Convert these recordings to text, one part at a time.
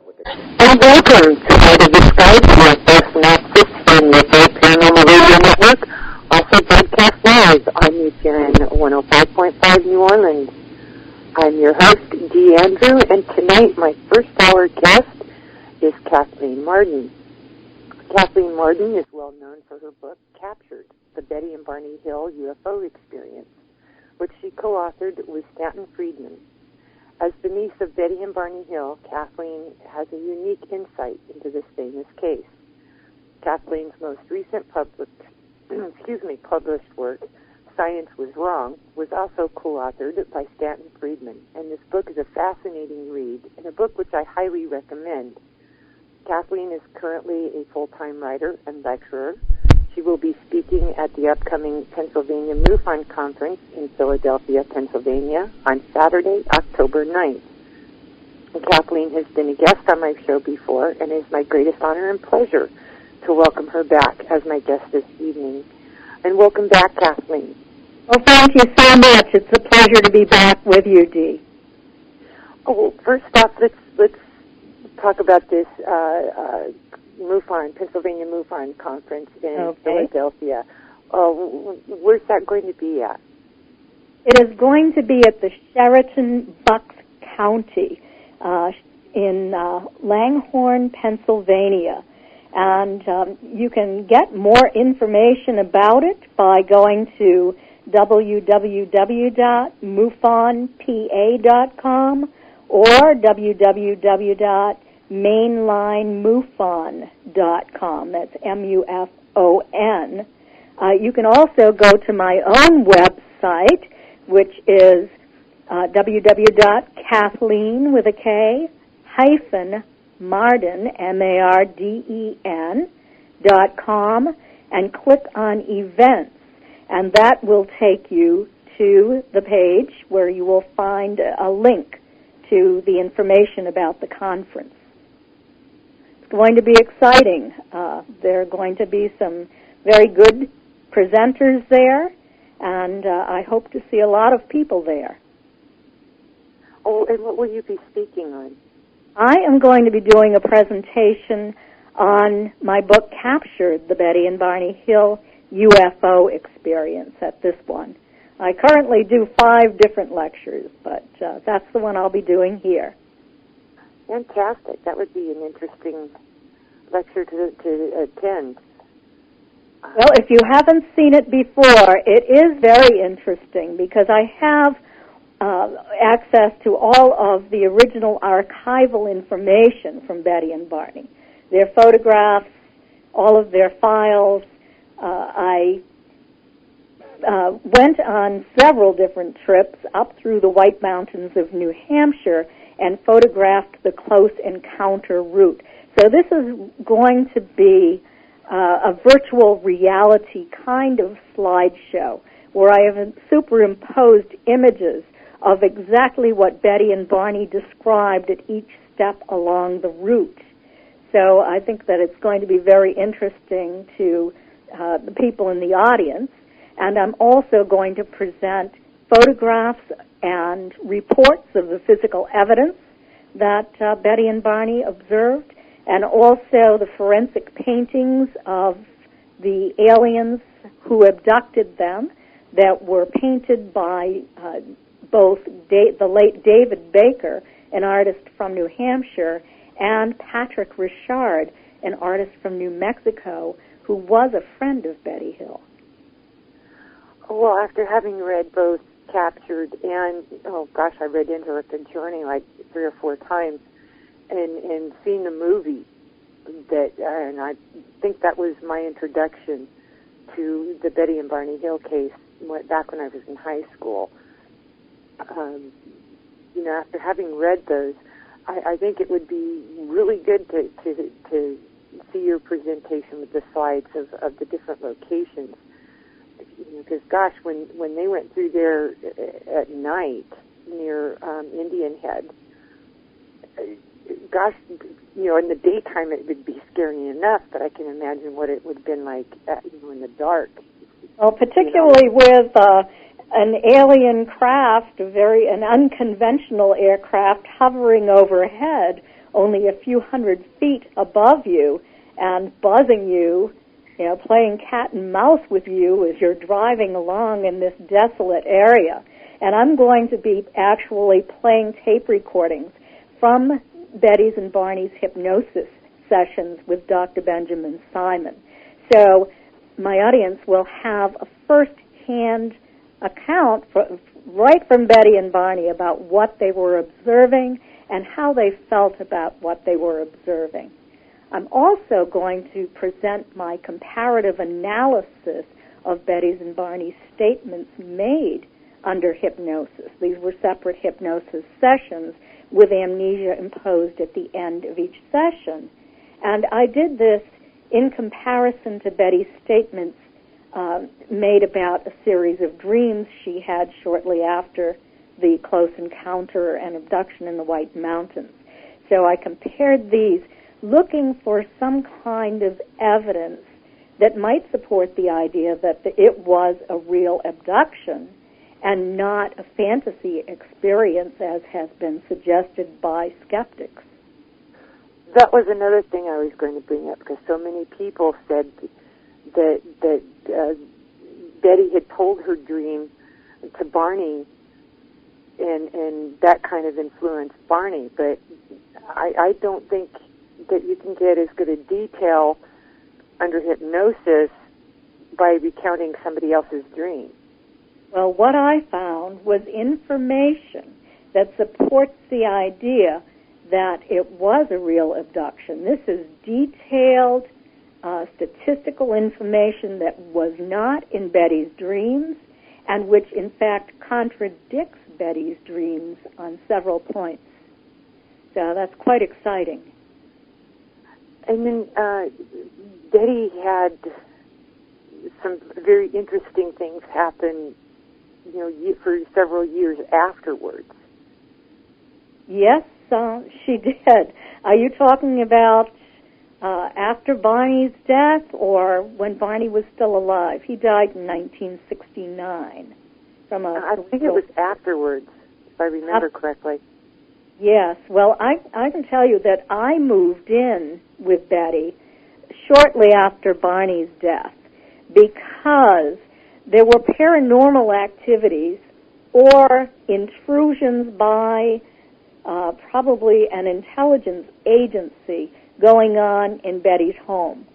And welcome to Light of the Sky, UFO Synopsis from the Paranormal Radio Network, also broadcast live on UPN 105.5 New Orleans. I'm your host, Dee Andrew, and tonight my first hour guest is Kathleen Mardrin. Kathleen Mardrin is well known for her book, Captured, The Betty and Barney Hill UFO Experience, which she co-authored with Stanton Friedman. As the niece of Betty and Barney Hill, Kathleen has a unique insight into this famous case. Kathleen's most recent published work, Science Was Wrong, was also co-authored by Stanton Friedman, and this book is a fascinating read and a book which I highly recommend. Kathleen is currently a full-time writer and lecturer. She will be speaking at the upcoming Pennsylvania MUFON Conference in Philadelphia, Pennsylvania on Saturday, October 9th. And Kathleen has been a guest on my show before, and it is my greatest honor and pleasure to welcome her back as my guest this evening. And welcome back, Kathleen. Well, thank you so much. It's a pleasure to be back with you, Dee. Oh, well, first off, let's talk about this Pennsylvania MUFON Conference in Philadelphia. Where's that going to be at? It is going to be at the Sheraton Bucks County in Langhorne, Pennsylvania. And you can get more information about it by going to www.mufonpa.com or www.mainlinemufon.com. That's MUFON. You can also go to my own website, which is www.Kathleen with a K Mardrin, MARDEN.com, and click on events, and that will take you to the page where you will find a link to the information about the conference. It's going to be exciting. There are going to be some very good presenters there, and I hope to see a lot of people there. Oh, and what will you be speaking on? I am going to be doing a presentation on my book, Captured, the Betty and Barney Hill UFO Experience at this one. I currently do 5 different lectures, but that's the one I'll be doing here. Fantastic. That would be an interesting lecture to attend. Well, if you haven't seen it before, it is very interesting because I have access to all of the original archival information from Betty and Barney. Their photographs, all of their files. I went on several different trips up through the White Mountains of New Hampshire and photographed the close encounter route. So this is going to be a virtual reality kind of slideshow where I have superimposed images of exactly what Betty and Barney described at each step along the route. So I think that it's going to be very interesting to the people in the audience. And I'm also going to present photographs and reports of the physical evidence that Betty and Barney observed, and also the forensic paintings of the aliens who abducted them that were painted by both the late David Baker, an artist from New Hampshire, and Patrick Richard, an artist from New Mexico, who was a friend of Betty Hill. Well, after having read both Captured and, I read Into the Journey like 3 or 4 times, and seen the movie, and I think that was my introduction to the Betty and Barney Hill case back when I was in high school. After having read those, I think it would be really good to see your presentation with the slides of the different locations. Because, when they went through there at night near Indian Head, in the daytime it would be scary enough, but I can imagine what it would have been like, in the dark. Well, particularly with an alien craft, an unconventional aircraft hovering overhead only a few hundred feet above you and buzzing you, playing cat and mouse with you as you're driving along in this desolate area. And I'm going to be actually playing tape recordings from Betty's and Barney's hypnosis sessions with Dr. Benjamin Simon. So my audience will have a first-hand account right from Betty and Barney about what they were observing and how they felt about what they were observing. I'm also going to present my comparative analysis of Betty's and Barney's statements made under hypnosis. These were separate hypnosis sessions with amnesia imposed at the end of each session. And I did this in comparison to Betty's statements made about a series of dreams she had shortly after the close encounter and abduction in the White Mountains. So I compared these, looking for some kind of evidence that might support the idea that it was a real abduction and not a fantasy experience as has been suggested by skeptics. That was another thing I was going to bring up, because so many people said that Betty had told her dream to Barney, and that kind of influenced Barney. But I don't think that you can get as good a detail under hypnosis by recounting somebody else's dream. Well, what I found was information that supports the idea that it was a real abduction. This is detailed statistical information that was not in Betty's dreams and which, in fact, contradicts Betty's dreams on several points. So that's quite exciting. And then Betty had some very interesting things happen, for several years afterwards. Yes, she did. Are you talking about after Barney's death or when Barney was still alive? He died in 1969. I think it was afterwards, if I remember correctly. Yes. Well, I can tell you that I moved in with Betty shortly after Barney's death because there were paranormal activities or intrusions by probably an intelligence agency going on in Betty's home.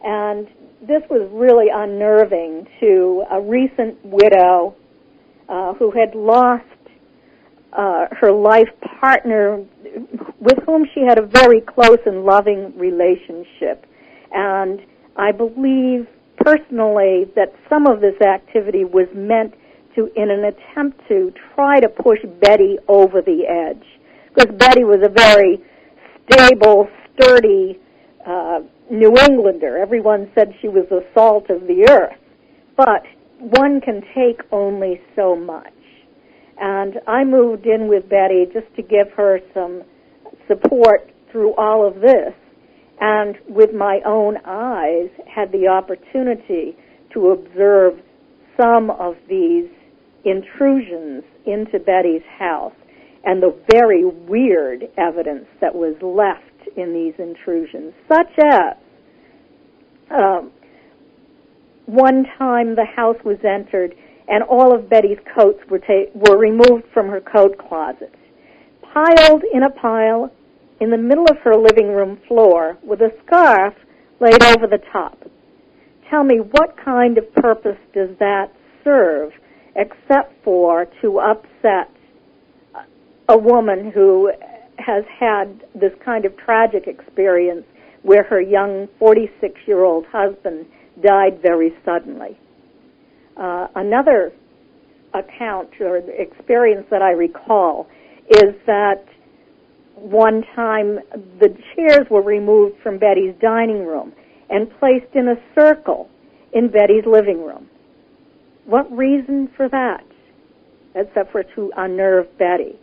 And this was really unnerving to a recent widow who had lost her life partner with whom she had a very close and loving relationship. And I believe personally that some of this activity was meant to, in an attempt to try to push Betty over the edge. Because Betty was a very stable, sturdy New Englander. Everyone said she was the salt of the earth. But one can take only so much. And I moved in with Betty just to give her some support through all of this, and with my own eyes had the opportunity to observe some of these intrusions into Betty's house and the very weird evidence that was left in these intrusions, such as one time the house was entered and all of Betty's coats were removed from her coat closet, piled in a pile in the middle of her living room floor with a scarf laid over the top. Tell me, what kind of purpose does that serve except for to upset a woman who has had this kind of tragic experience where her young 46-year-old husband died very suddenly? Another account or experience that I recall is that one time the chairs were removed from Betty's dining room and placed in a circle in Betty's living room. What reason for that, except for to unnerve Betty?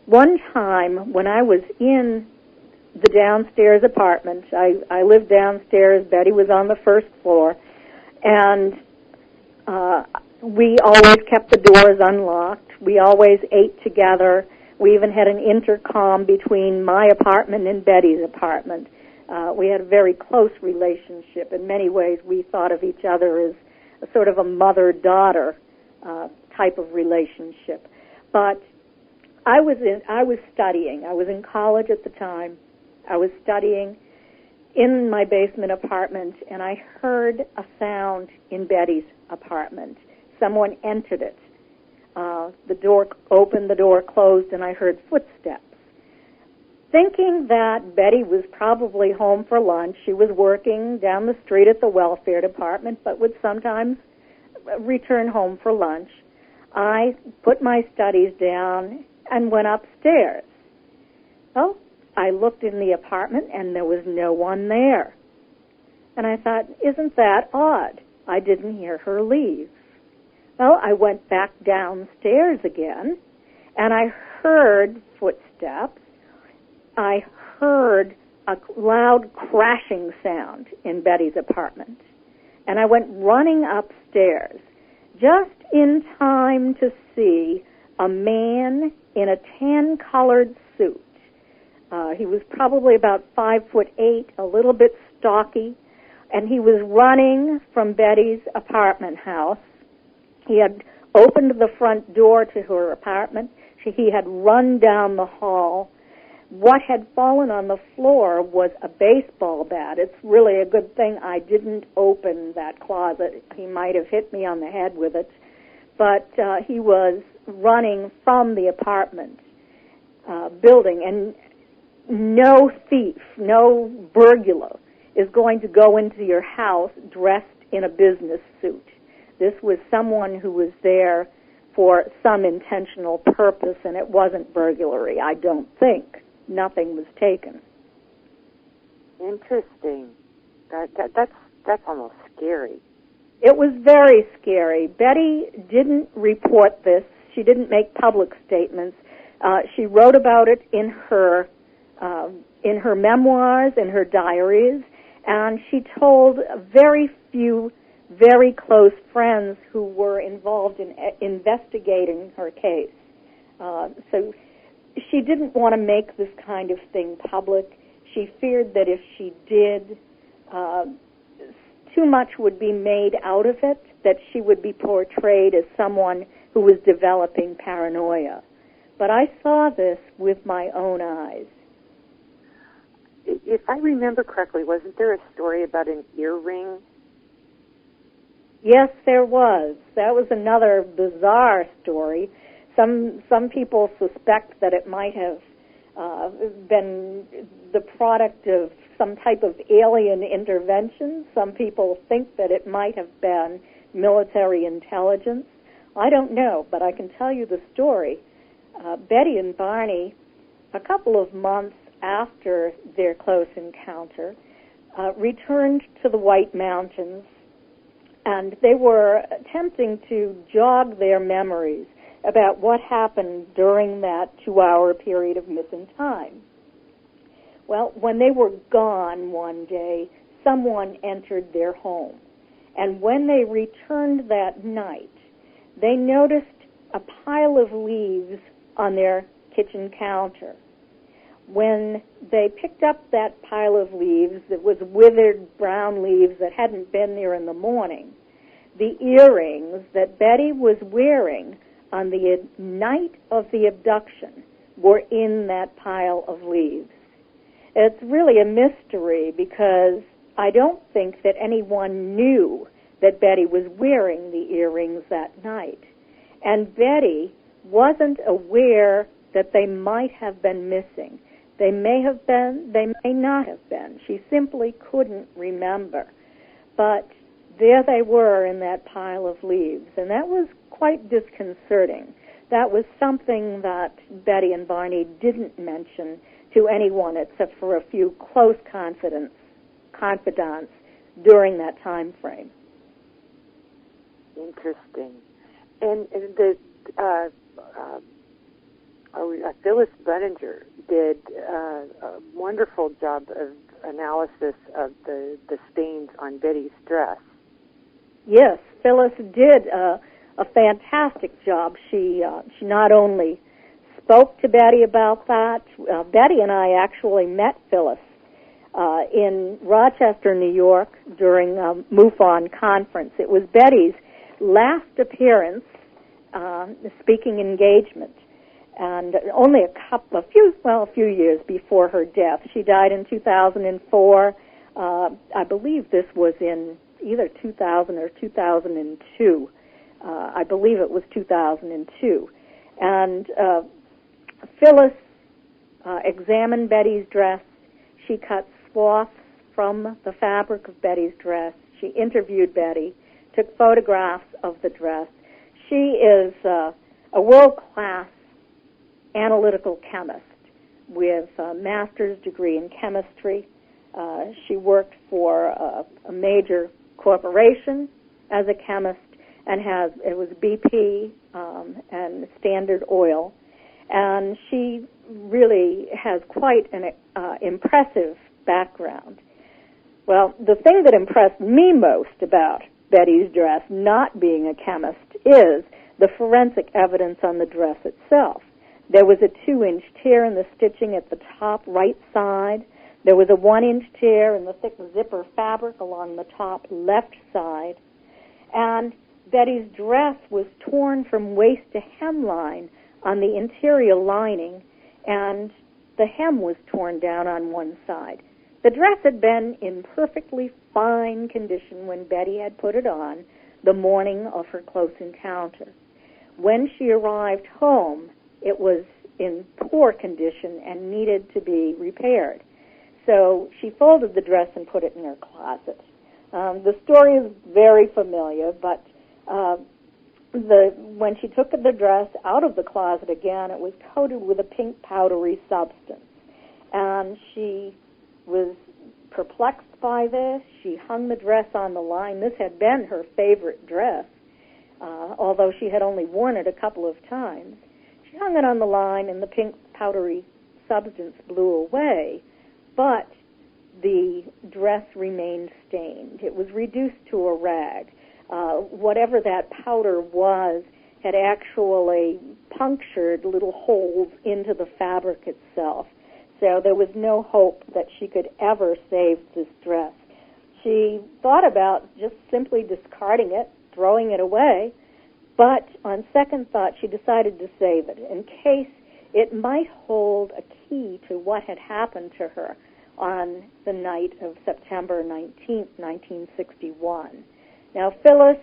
One time when I was in the downstairs apartment, I lived downstairs, Betty was on the first floor, and we always kept the doors unlocked. We always ate together. We even had an intercom between my apartment and Betty's apartment. We had a very close relationship. In many ways, we thought of each other as a sort of a mother-daughter type of relationship. But I was studying. I was in college at the time. I was studying in my basement apartment, and I heard a sound in Betty's apartment. Someone entered it. The door opened, the door closed, and I heard footsteps. Thinking that Betty was probably home for lunch, she was working down the street at the welfare department, but would sometimes return home for lunch, I put my studies down and went upstairs. Well, I looked in the apartment, and there was no one there. And I thought, isn't that odd? I didn't hear her leave. Well, I went back downstairs again, and I heard footsteps. I heard a loud crashing sound in Betty's apartment. And I went running upstairs, just in time to see a man in a tan-colored suit. He was probably about 5'8", a little bit stocky, and he was running from Betty's apartment house. He had opened the front door to her apartment. He had run down the hall. What had fallen on the floor was a baseball bat. It's really a good thing I didn't open that closet. He might have hit me on the head with it. But he was running from the apartment building, and no thief, no burglar is going to go into your house dressed in a business suit. This was someone who was there for some intentional purpose, and it wasn't burglary, I don't think. Nothing was taken. Interesting. That's almost scary. It was very scary. Betty didn't report this. She didn't make public statements. She wrote about it in her memoirs, in her diaries, and she told very few very close friends who were involved in investigating her case. So she didn't want to make this kind of thing public. She feared that if she did, too much would be made out of it, that she would be portrayed as someone who was developing paranoia. But I saw this with my own eyes. If I remember correctly, wasn't there a story about an earring? Yes, there was. That was another bizarre story. Some people suspect that it might have been the product of some type of alien intervention. Some people think that it might have been military intelligence. I don't know, but I can tell you the story. Betty and Barney, a couple of months after their close encounter, returned to the White Mountains, and they were attempting to jog their memories about what happened during that 2-hour period of missing time. Well, when they were gone one day, someone entered their home. And when they returned that night, they noticed a pile of leaves on their kitchen counter. When they picked up that pile of leaves, it was withered brown leaves that hadn't been there in the morning. The earrings that Betty was wearing on the night of the abduction were in that pile of leaves. It's really a mystery because I don't think that anyone knew that Betty was wearing the earrings that night. And Betty wasn't aware that they might have been missing. They may have been, they may not have been. She simply couldn't remember. But there they were in that pile of leaves, and that was quite disconcerting. That was something that Betty and Barney didn't mention to anyone except for a few close confidants during that time frame. Interesting. And the Phyllis Bunninger did a wonderful job of analysis of the stains on Betty's dress. Yes, Phyllis did a fantastic job. She not only spoke to Betty about that. Betty and I actually met Phyllis in Rochester, New York, during a MUFON conference. It was Betty's last appearance, speaking engagement, and only a few years before her death. She died in 2004. I believe this was in either 2000 or 2002. I believe it was 2002. And Phyllis examined Betty's dress. She cut swaths from the fabric of Betty's dress. She interviewed Betty, took photographs of the dress. She is a world-class analytical chemist with a master's degree in chemistry. She worked for a major corporation as a chemist, and it was BP and Standard Oil, and she really has quite an impressive background. Well, the thing that impressed me most about Betty's dress, not being a chemist, is the forensic evidence on the dress itself. There was a 2-inch tear in the stitching at the top right side. There was a 1-inch tear in the thick zipper fabric along the top left side. And Betty's dress was torn from waist to hemline on the interior lining, and the hem was torn down on one side. The dress had been in perfectly fine condition when Betty had put it on the morning of her close encounter. When she arrived home, it was in poor condition and needed to be repaired. So she folded the dress and put it in her closet. The story is very familiar, but when she took the dress out of the closet again, it was coated with a pink powdery substance. And she was perplexed by this. She hung the dress on the line. This had been her favorite dress, although she had only worn it a couple of times. She hung it on the line, and the pink powdery substance blew away, but the dress remained stained. It was reduced to a rag. Whatever that powder was had actually punctured little holes into the fabric itself. So there was no hope that she could ever save this dress. She thought about just simply discarding it, throwing it away, but on second thought she decided to save it in case it might hold a key to what had happened to her on the night of September 19th, 1961. Now, Phyllis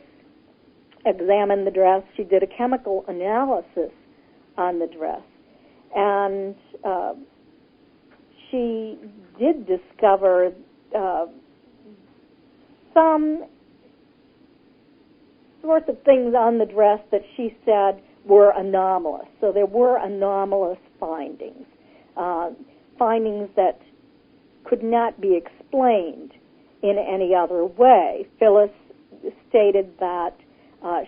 examined the dress. She did a chemical analysis on the dress, and she did discover some sorts of things on the dress that she said were anomalous. So there were anomalous findings, findings that could not be explained in any other way. Phyllis stated that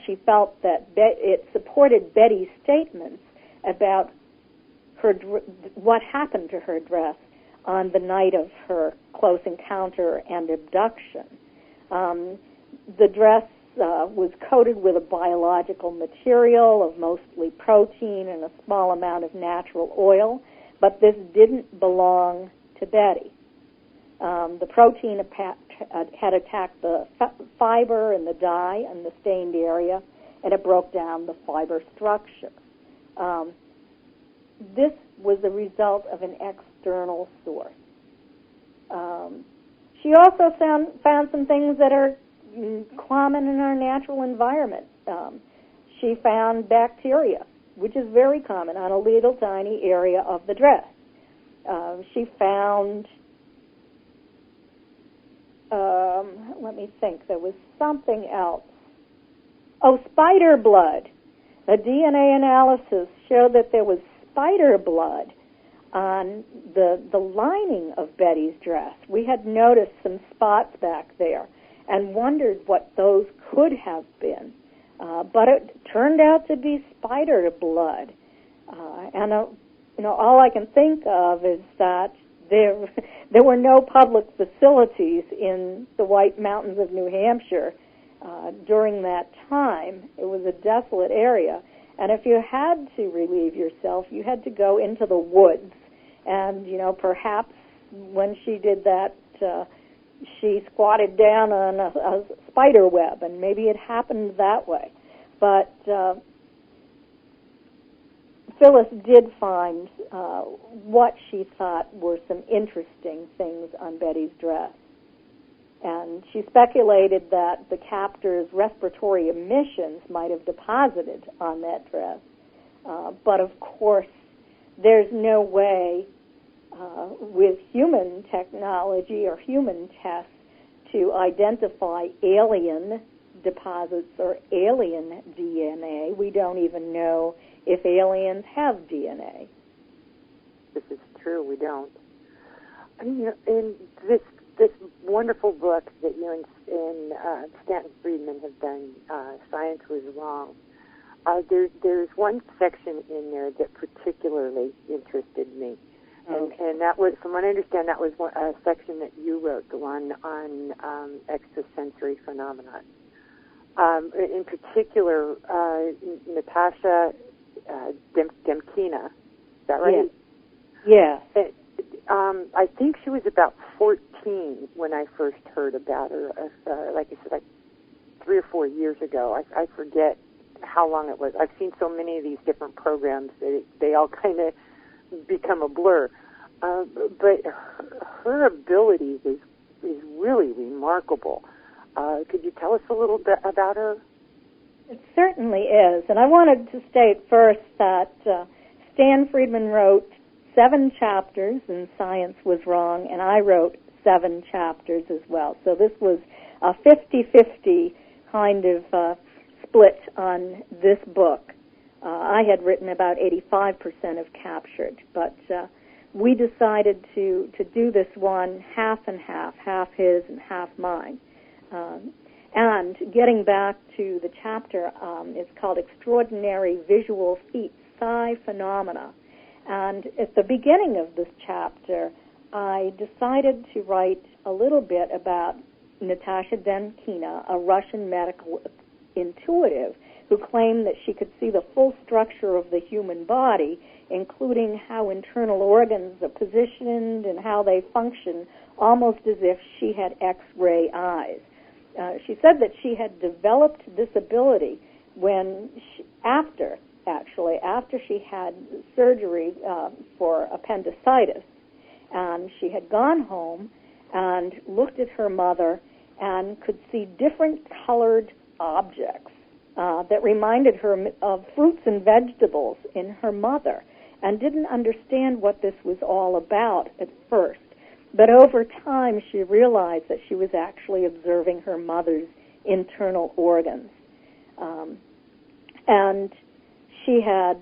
she felt that it supported Betty's statements about what happened to her dress on the night of her close encounter and abduction. The dress was coated with a biological material of mostly protein and a small amount of natural oil, but this didn't belong to Betty. The protein had attacked the fiber and the dye in the stained area, and it broke down the fiber structure. This was the result of an external source. She also found some things that are common in our natural environment. She found bacteria, which is very common on a little tiny area of the dress. She found, let me think, there was something else. Oh, spider blood. A DNA analysis showed that there was spider blood on the lining of Betty's dress. We had noticed some spots back there and wondered what those could have been. But it turned out to be spider blood. And all I can think of is that there were no public facilities in the White Mountains of New Hampshire during that time. It was a desolate area. And if you had to relieve yourself, you had to go into the woods. And, perhaps when she did that, she squatted down on a spider web, and maybe it happened that way. But Phyllis did find what she thought were some interesting things on Betty's dress. And she speculated that the captor's respiratory emissions might have deposited on that dress. But, of course, there's no way with human technology or human tests to identify alien deposits or alien DNA. We don't even know if aliens have DNA. This is true. We don't. In this wonderful book that you and Stanton Friedman have done, Science Was Wrong, there's one section in there that particularly interested me. Okay. And that was, from what I understand, that was a section that you wrote, the one on extrasensory phenomena. In particular, Natasha Demkina, is that right? Yes. I think she was about 14 when I first heard about her. Like I said, 3 or 4 years ago. I forget how long it was. I've seen so many of these different programs that they all kind of become a blur. But her ability is really remarkable. Could you tell us a little bit about her? It certainly is. And I wanted to state first that Stan Friedman wrote 7 chapters in Science Was Wrong, and I wrote 7 chapters as well. So this was a 50-50 kind of split on this book. I had written about 85% of Captured, but we decided to do this one half and half his and half mine. And getting back to the chapter, it's called Extraordinary Visual Feats, Psi Phenomena. And at the beginning of this chapter, I decided to write a little bit about Natasha Demkina, a Russian medical intuitive who claimed that she could see the full structure of the human body, including how internal organs are positioned and how they function, almost as if she had X-ray eyes. She said that she had developed this ability after she had surgery for appendicitis. And she had gone home and looked at her mother and could see different colored objects that reminded her of fruits and vegetables in her mother, and didn't understand what this was all about at first. But over time, she realized that she was actually observing her mother's internal organs. And she had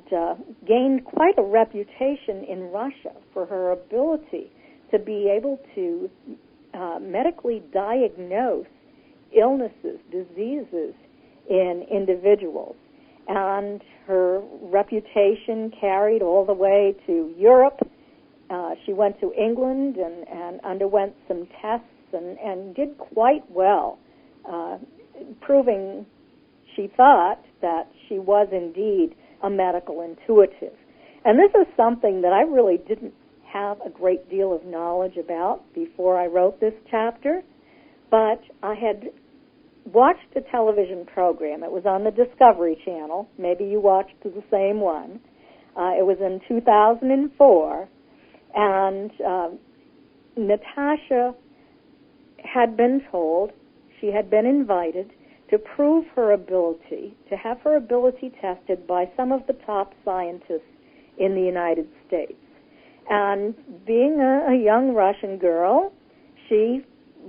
gained quite a reputation in Russia for her ability to be able to medically diagnose illnesses, diseases in individuals. And her reputation carried all the way to Europe. She went to England and underwent some tests and did quite well, proving, she thought, that she was indeed a medical intuitive. And this is something that I really didn't have a great deal of knowledge about before I wrote this chapter, but I had watched a television program. It was on the Discovery Channel. Maybe you watched the same one. It was in 2004, and Natasha had been told, she had been invited to prove her ability, to have her ability tested by some of the top scientists in the United States. And being a young Russian girl, she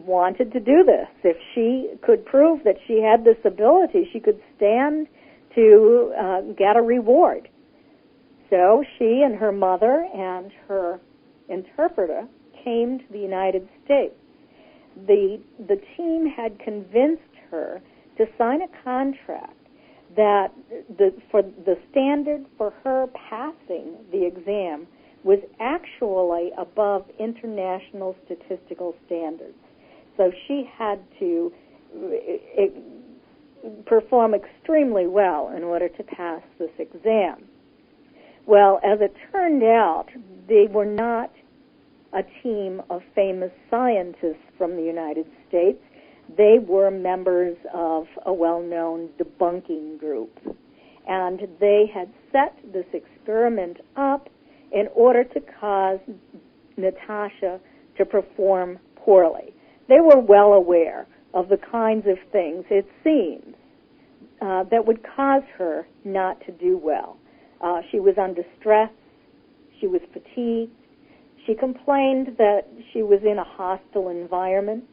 wanted to do this. If she could prove that she had this ability, she could stand to get a reward. So she and her mother and her interpreter came to the United States. The team had convinced her to sign a contract that for the standard for her passing the exam was actually above international statistical standards. So she had to perform extremely well in order to pass this exam. Well, as it turned out, they were not a team of famous scientists from the United States. They were members of a well-known debunking group. And they had set this experiment up in order to cause Natasha to perform poorly. They were well aware of the kinds of things, it seems, that would cause her not to do well. She was under stress. She was fatigued. She complained that she was in a hostile environment.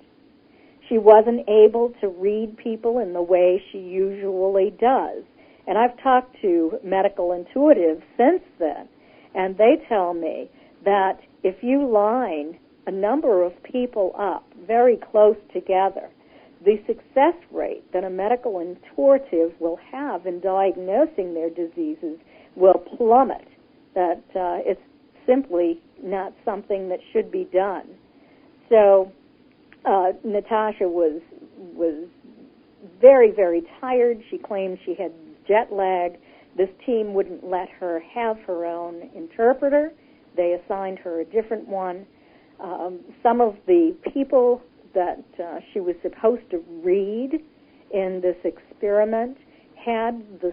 She wasn't able to read people in the way she usually does. And I've talked to medical intuitives since then, and they tell me that if you line a number of people up very close together, the success rate that a medical intuitive will have in diagnosing their diseases will plummet. That it's simply not something that should be done. So Natasha was very, very tired. She claimed she had jet lag. This team wouldn't let her have her own interpreter. They assigned her a different one. Some of the people that she was supposed to read in this experiment had the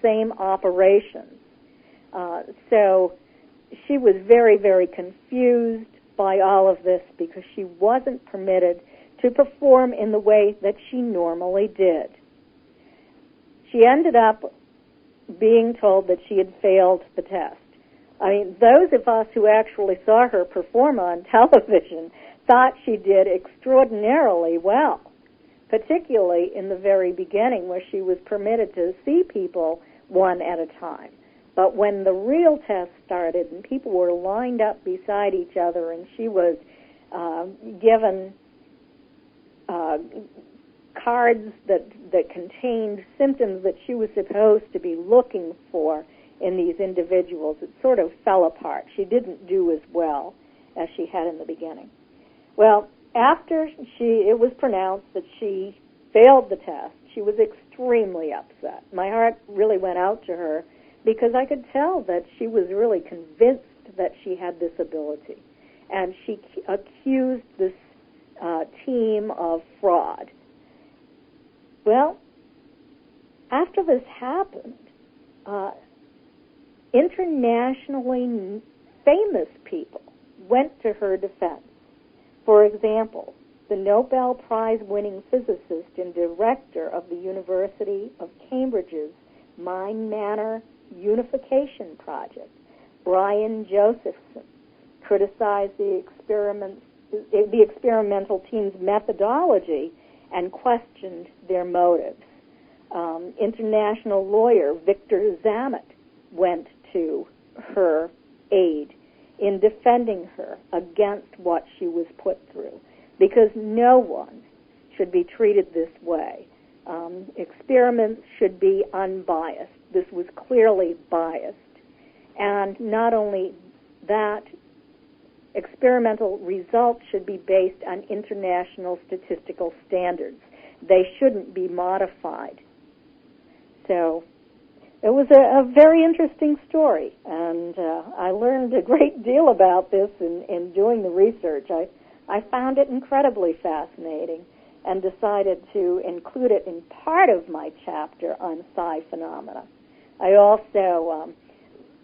same operation. So she was very, very confused by all of this because she wasn't permitted to perform in the way that she normally did. She ended up being told that she had failed the test. I mean, those of us who actually saw her perform on television thought she did extraordinarily well, particularly in the very beginning where she was permitted to see people one at a time. But when the real test started and people were lined up beside each other and she was given cards that contained symptoms that she was supposed to be looking for in these individuals, it sort of fell apart. She didn't do as well as she had in the beginning. Well, after it was pronounced that she failed the test, she was extremely upset. My heart really went out to her because I could tell that she was really convinced that she had this ability. And she accused this team of fraud. Well, after this happened, internationally famous people went to her defense. For example, the Nobel Prize-winning physicist and director of the University of Cambridge's Mind Manor Unification Project, Brian Josephson, criticized the experimental team's methodology and questioned their motives. International lawyer Victor Zamet went to her aid in defending her against what she was put through, because no one should be treated this way. Experiments should be unbiased. This was clearly biased. And not only that, experimental results should be based on international statistical standards. They shouldn't be modified. So it was a very interesting story, and I learned a great deal about this in doing the research. I found it incredibly fascinating and decided to include it in part of my chapter on psi phenomena. I also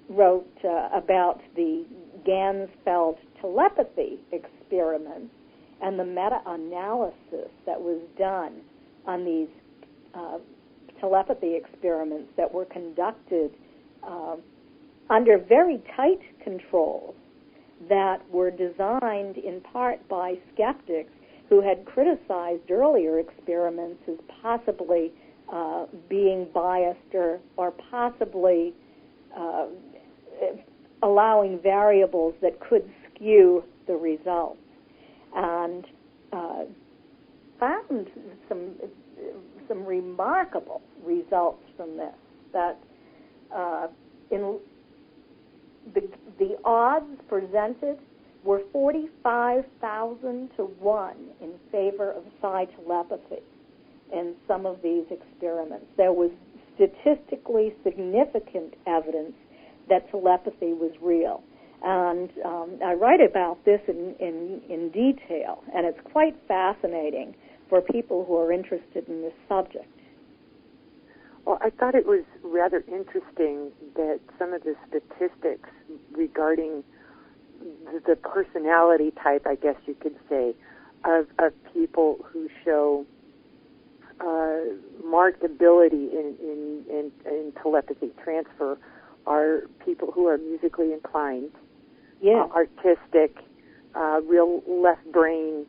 wrote about the Gansfeld telepathy experiment and the meta-analysis that was done on these telepathy experiments that were conducted under very tight controls that were designed in part by skeptics who had criticized earlier experiments as possibly being biased or possibly allowing variables that could skew the results, and found some remarkable results from this. That in the odds presented were 45,000 to 1 in favor of psi telepathy. in some of these experiments. There was statistically significant evidence that telepathy was real. And I write about this in detail, and it's quite fascinating for people who are interested in this subject. Well, I thought it was rather interesting that some of the statistics regarding the personality type, I guess you could say, of people who show marked ability in telepathy transfer are people who are musically inclined, artistic, real left brain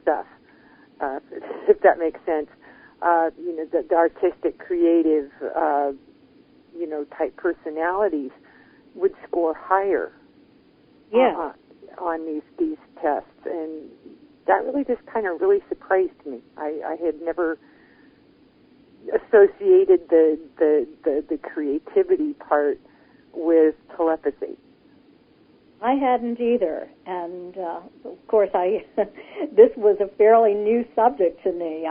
stuff, if that makes sense. The artistic, creative, type personalities would score higher on these tests, and that really just kind of really surprised me. I had never associated the creativity part with telepathy. I hadn't either, and of course, this was a fairly new subject to me.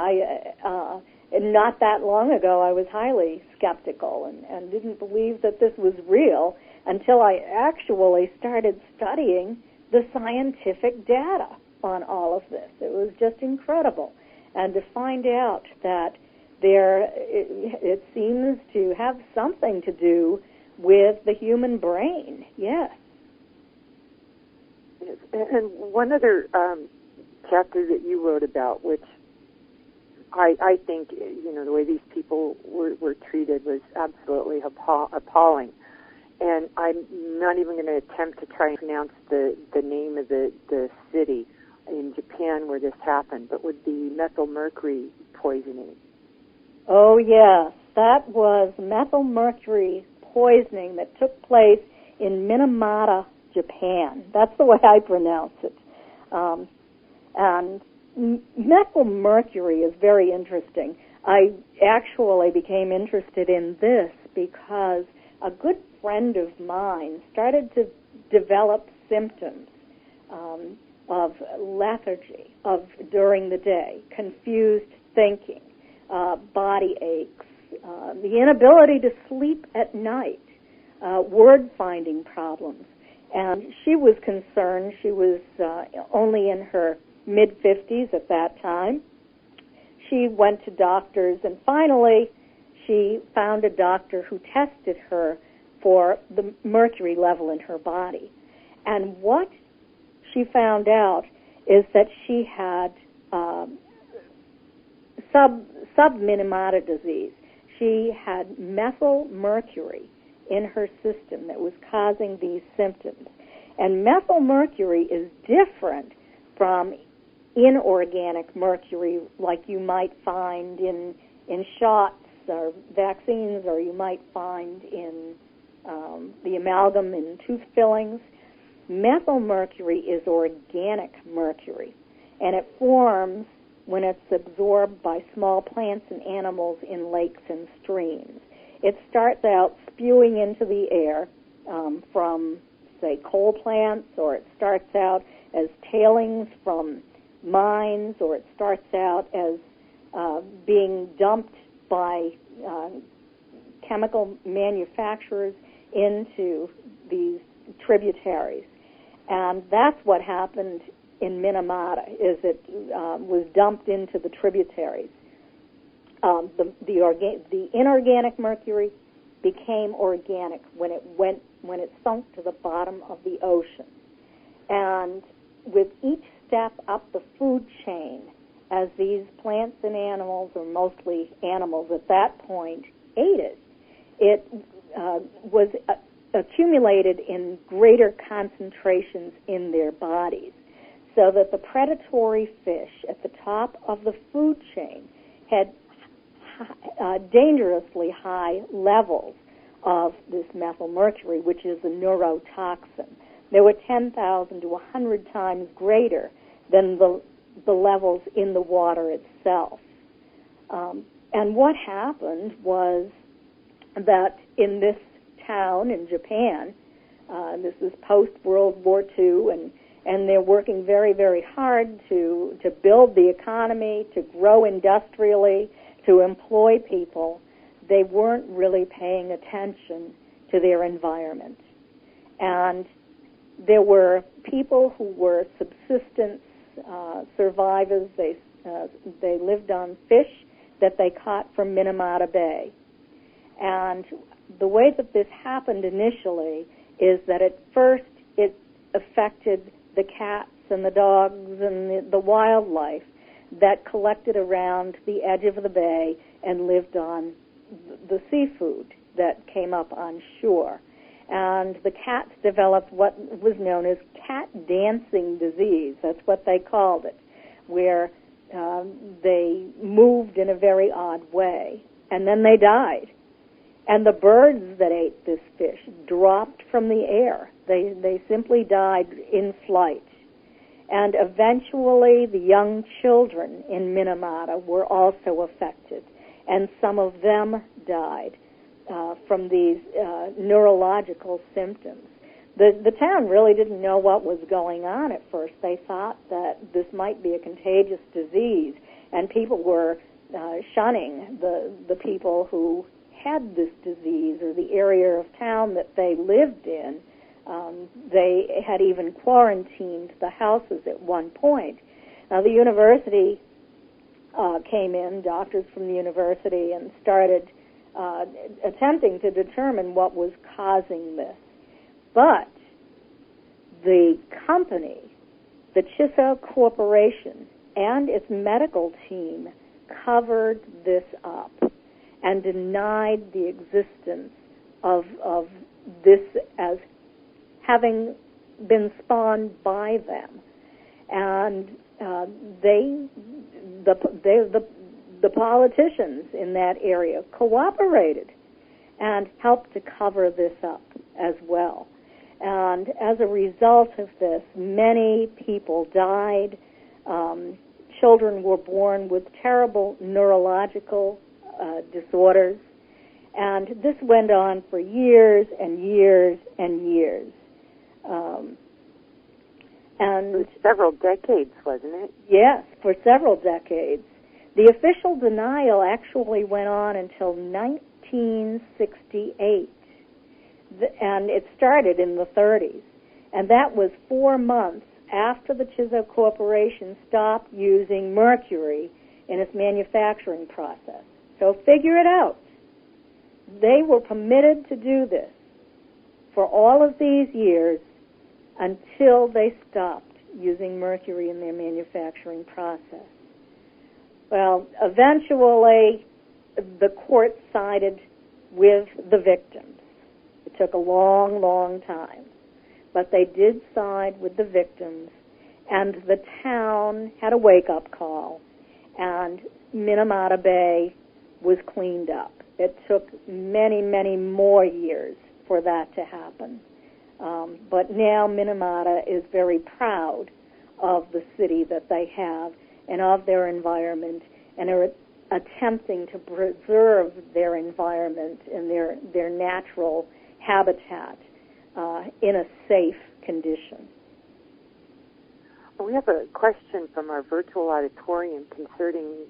Not that long ago, I was highly skeptical and didn't believe that this was real until I actually started studying the scientific data on all of this. It was just incredible, and to find out that it seems to have something to do with the human brain. Yes. And one other chapter that you wrote about, which I think, the way these people were treated was absolutely appalling. And I'm not even going to attempt to try and pronounce the name of the city in Japan where this happened, but with the methylmercury poisoning. Oh, yes. That was methylmercury poisoning that took place in Minamata, Japan. That's the way I pronounce it. And methylmercury is very interesting. I actually became interested in this because a good friend of mine started to develop symptoms of lethargy during the day, confused thinking, body aches, the inability to sleep at night, word-finding problems. And she was concerned. She was only in her mid-50s at that time. She went to doctors, and finally she found a doctor who tested her for the mercury level in her body. And what she found out is that she had subminimata disease. She had methylmercury in her system that was causing these symptoms. And methylmercury is different from inorganic mercury like you might find in shots or vaccines, or you might find in the amalgam in tooth fillings. Methylmercury is organic mercury, and it forms when it's absorbed by small plants and animals in lakes and streams. It starts out spewing into the air from, say, coal plants, or it starts out as tailings from mines, or it starts out as being dumped by chemical manufacturers into these tributaries. And that's what happened in Minamata, is it was dumped into the tributaries. The inorganic mercury became organic when it sunk to the bottom of the ocean. And with each step up the food chain, as these plants and animals, or mostly animals at that point, ate it, it was accumulated in greater concentrations in their bodies, so that the predatory fish at the top of the food chain had dangerously high levels of this methylmercury, which is a neurotoxin. They were 10,000 to 100 times greater than the levels in the water itself. And what happened was that in this town in Japan, this was post-World War II, and they're working very, very hard to build the economy, to grow industrially, to employ people, they weren't really paying attention to their environment. And there were people who were subsistence survivors. They lived on fish that they caught from Minamata Bay. And the way that this happened initially is that at first it affected the cats and the dogs and the wildlife that collected around the edge of the bay and lived on the seafood that came up on shore. And the cats developed what was known as cat dancing disease. That's what they called it, where they moved in a very odd way. And then they died. And the birds that ate this fish dropped from the air. They simply died in flight. And eventually the young children in Minamata were also affected. And some of them died from these neurological symptoms. The town really didn't know what was going on at first. They thought that this might be a contagious disease, and people were shunning the people who had this disease or the area of town that they lived in. They had even quarantined the houses at one point. Now, the university came in, doctors from the university, and started attempting to determine what was causing this. But the company, the Chiso Corporation, and its medical team covered this up and denied the existence of this as having been spawned by them. And the politicians in that area cooperated and helped to cover this up as well. And as a result of this, many people died. Children were born with terrible neurological disorders. And this went on for years and years and years. And several decades, wasn't it? Yes, for several decades. The official denial actually went on until 1968, and it started in the 30s. And that was 4 months after the Chiso Corporation stopped using mercury in its manufacturing process. So figure it out. They were permitted to do this for all of these years until they stopped using mercury in their manufacturing process. Well, eventually, the court sided with the victims. It took a long, long time. But they did side with the victims, and the town had a wake-up call, and Minamata Bay was cleaned up. It took many, many more years for that to happen. But now Minamata is very proud of the city that they have and of their environment, and are attempting to preserve their environment and their natural habitat in a safe condition. Well, we have a question from our virtual auditorium concerning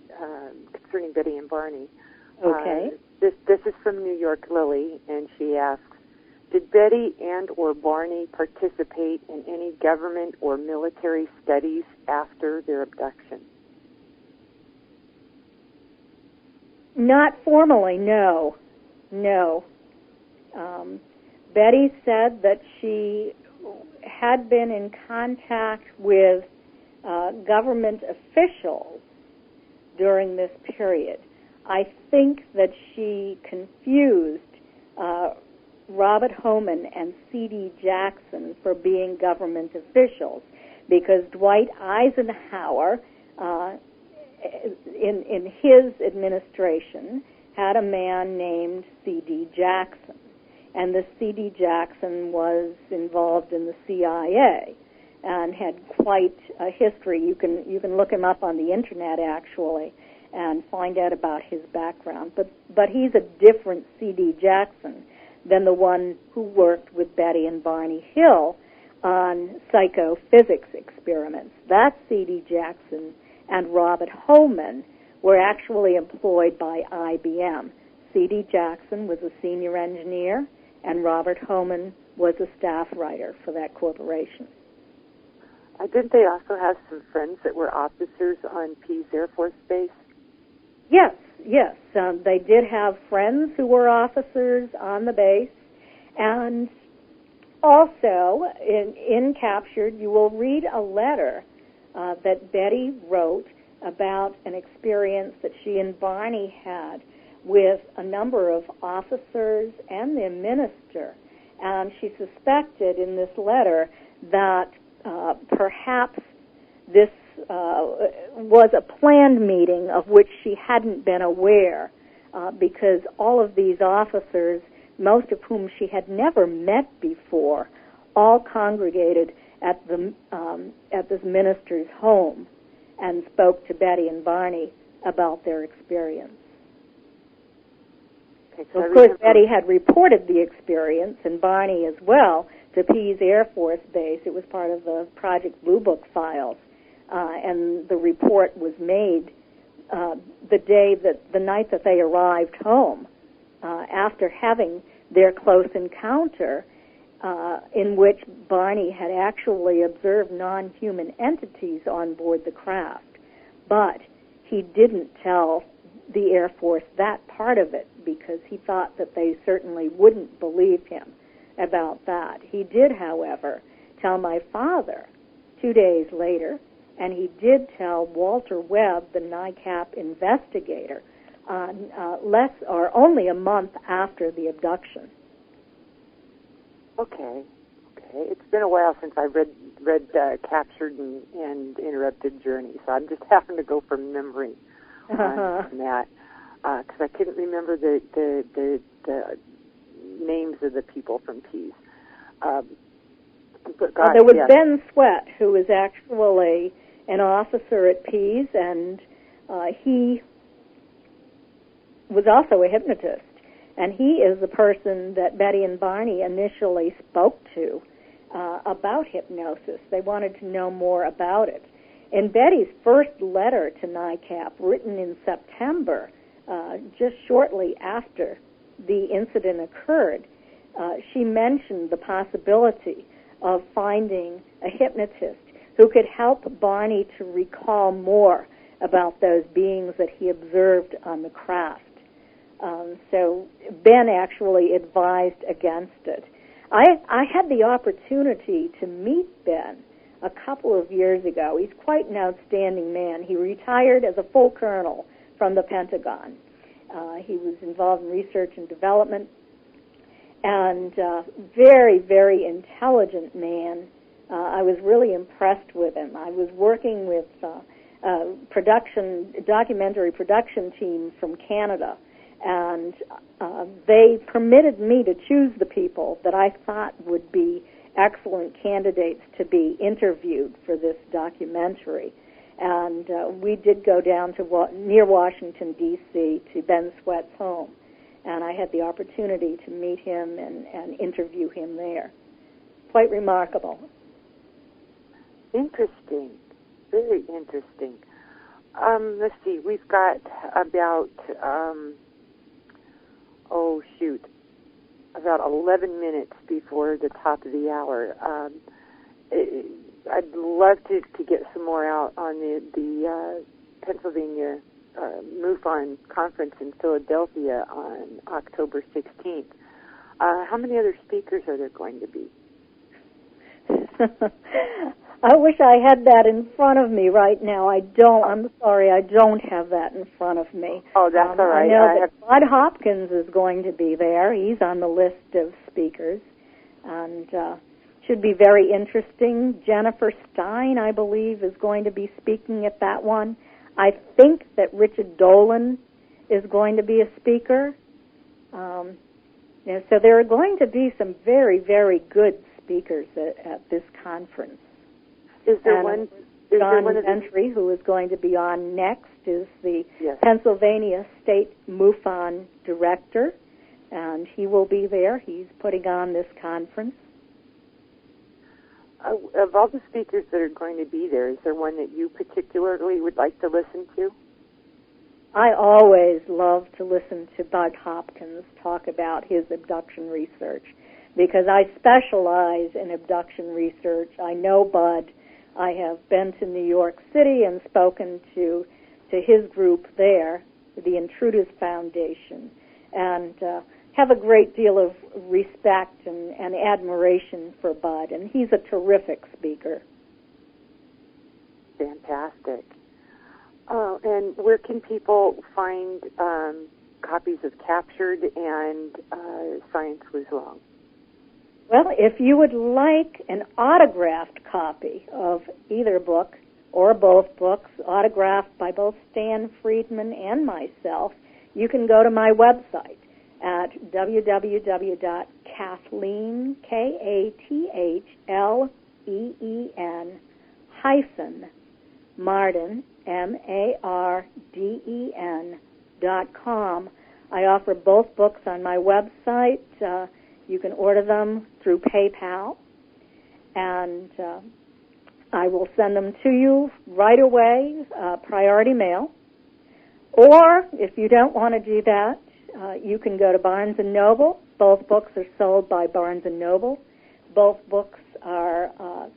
Betty and Barney. Okay. This is from New York Lily, and she asks, did Betty and or Barney participate in any government or military studies after their abduction? Not formally, no. No. Betty said that she had been in contact with government officials during this period. I think that she confused Robert Homan and C.D. Jackson for being government officials, because Dwight Eisenhower, in his administration, had a man named C.D. Jackson. And this C.D. Jackson was involved in the CIA and had quite a history. You can look him up on the internet, actually, and find out about his background. But he's a different C.D. Jackson than the one who worked with Betty and Barney Hill on psychophysics experiments. That C.D. Jackson and Robert Holman were actually employed by IBM. C.D. Jackson was a senior engineer, and Robert Holman was a staff writer for that corporation. Didn't they also have some friends that were officers on Pease Air Force Base? Yes. They did have friends who were officers on the base, and also in Captured, you will read a letter that Betty wrote about an experience that she and Barney had with a number of officers and their minister. And she suspected in this letter that perhaps this was a planned meeting of which she hadn't been aware, because all of these officers, most of whom she had never met before, all congregated at this minister's home and spoke to Betty and Barney about their experience. Okay, so of course, Betty had reported the experience, and Barney as well, to Pease Air Force Base. It was part of the Project Blue Book files, and the report was made the night that they arrived home, after having their close encounter, in which Barney had actually observed non-human entities on board the craft. But he didn't tell the Air Force that part of it, because he thought that they certainly wouldn't believe him about that. He did, however, tell my father 2 days later, and he did tell Walter Webb, the NICAP investigator, only a month after the abduction. Okay. It's been a while since I read Captured and Interrupted Journey, so I'm just having to go from memory on that, because I couldn't remember the names of the people from Pease. But God, there was Ben Sweat, who was actually an officer at Pease, and he was also a hypnotist. And he is the person that Betty and Barney initially spoke to about hypnosis. They wanted to know more about it. In Betty's first letter to NICAP, written in September, just shortly after the incident occurred, she mentioned the possibility of finding a hypnotist who could help Barney to recall more about those beings that he observed on the craft. So Ben actually advised against it. I had the opportunity to meet Ben a couple of years ago. He's quite an outstanding man. He retired as a full colonel from the Pentagon. He was involved in research and development, and very, very intelligent man. I was really impressed with him. I was working with a documentary production team from Canada, and they permitted me to choose the people that I thought would be excellent candidates to be interviewed for this documentary. And we did go down to near Washington, D.C., to Ben Sweat's home, and I had the opportunity to meet him and interview him there. Quite remarkable. Interesting. Very interesting. Let's see. We've got about, about 11 minutes before the top of the hour. I'd love to get some more out on the Pennsylvania MUFON conference in Philadelphia on October 16th. How many other speakers are there going to be? I wish I had that in front of me right now. I don't. I'm sorry, I don't have that in front of me. Oh, that's all right. I know that Bud Hopkins is going to be there. He's on the list of speakers, and should be very interesting. Jennifer Stein, I believe, is going to be speaking at that one. I think that Richard Dolan is going to be a speaker. So there are going to be some very, very good speakers at this conference. Is there one? John Gentry, who is going to be on next, is the Pennsylvania State MUFON Director, and he will be there. He's putting on this conference. Of all the speakers that are going to be there, is there one that you particularly would like to listen to? I always love to listen to Bud Hopkins talk about his abduction research because I specialize in abduction research. I know Bud. I have been to New York City and spoken to his group there, the Intruders Foundation, and have a great deal of respect and admiration for Bud, and he's a terrific speaker. Fantastic. And where can people find copies of Captured and Science Was Wrong? Well, if you would like an autographed copy of either book or both books, autographed by both Stan Friedman and myself, you can go to my website at www.Kathleen, Kathleen, Marden.com. I offer both books on my website. You can order them through PayPal, and I will send them to you right away, priority mail. Or, if you don't want to do that, you can go to Barnes & Noble. Both books are sold by Barnes & Noble. Both books are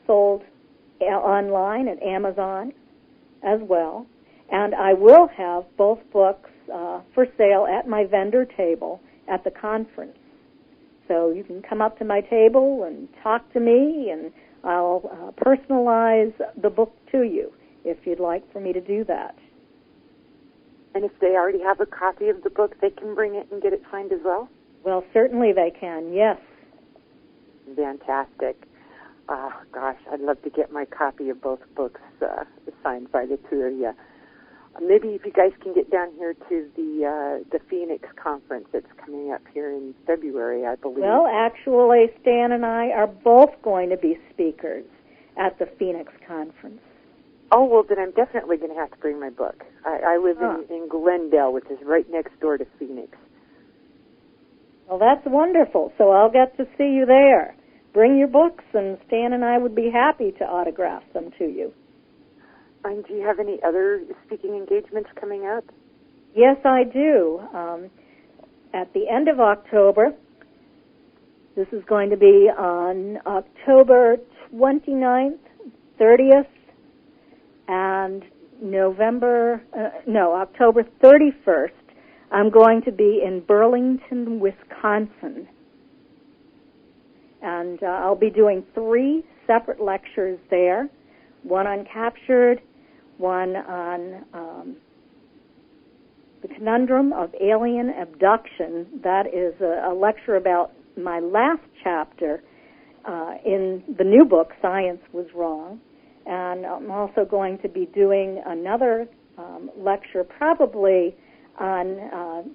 sold online at Amazon as well. And I will have both books for sale at my vendor table at the conference. So you can come up to my table and talk to me, and I'll personalize the book to you if you'd like for me to do that. And if they already have a copy of the book, they can bring it and get it signed as well? Well, certainly they can, yes. Fantastic. Gosh, I'd love to get my copy of both books signed by the two of you. Maybe if you guys can get down here to the Phoenix conference that's coming up here in February, I believe. Well, actually, Stan and I are both going to be speakers at the Phoenix conference. Oh, well, then I'm definitely going to have to bring my book. I live in Glendale, which is right next door to Phoenix. Well, that's wonderful. So I'll get to see you there. Bring your books, and Stan and I would be happy to autograph them to you. And do you have any other speaking engagements coming up? Yes, I do. At the end of October, this is going to be on October 29th, 30th, and October 31st, I'm going to be in Burlington, Wisconsin. And I'll be doing 3 separate lectures there, one on Captured, one on the conundrum of alien abduction. That is a lecture about my last chapter in the new book, Science Was Wrong. And I'm also going to be doing another lecture probably on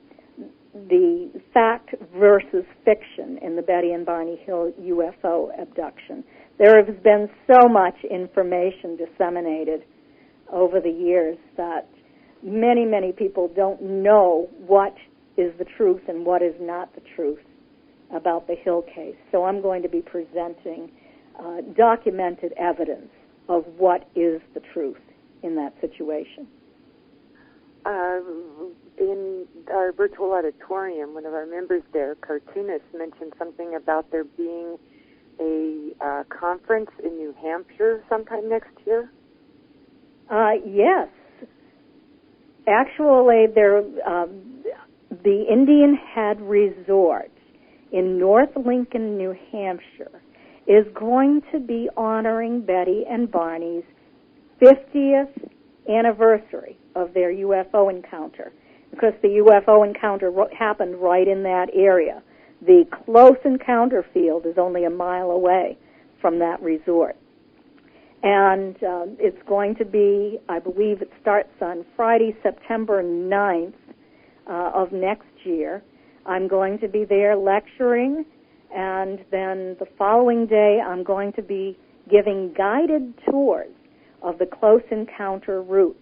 the fact versus fiction in the Betty and Barney Hill UFO abduction. There has been so much information disseminated over the years that many, many people don't know what is the truth and what is not the truth about the Hill case. So I'm going to be presenting documented evidence of what is the truth in that situation. In our virtual auditorium, one of our members there, cartoonist, mentioned something about there being a conference in New Hampshire sometime next year. Yes. Actually, the Indian Head Resort in North Lincoln, New Hampshire, is going to be honoring Betty and Barney's 50th anniversary of their UFO encounter, because the UFO encounter happened right in that area. The close encounter field is only a mile away from that resort. And it's going to be, I believe it starts on Friday, September 9th of next year. I'm going to be there lecturing, and then the following day I'm going to be giving guided tours of the close encounter route.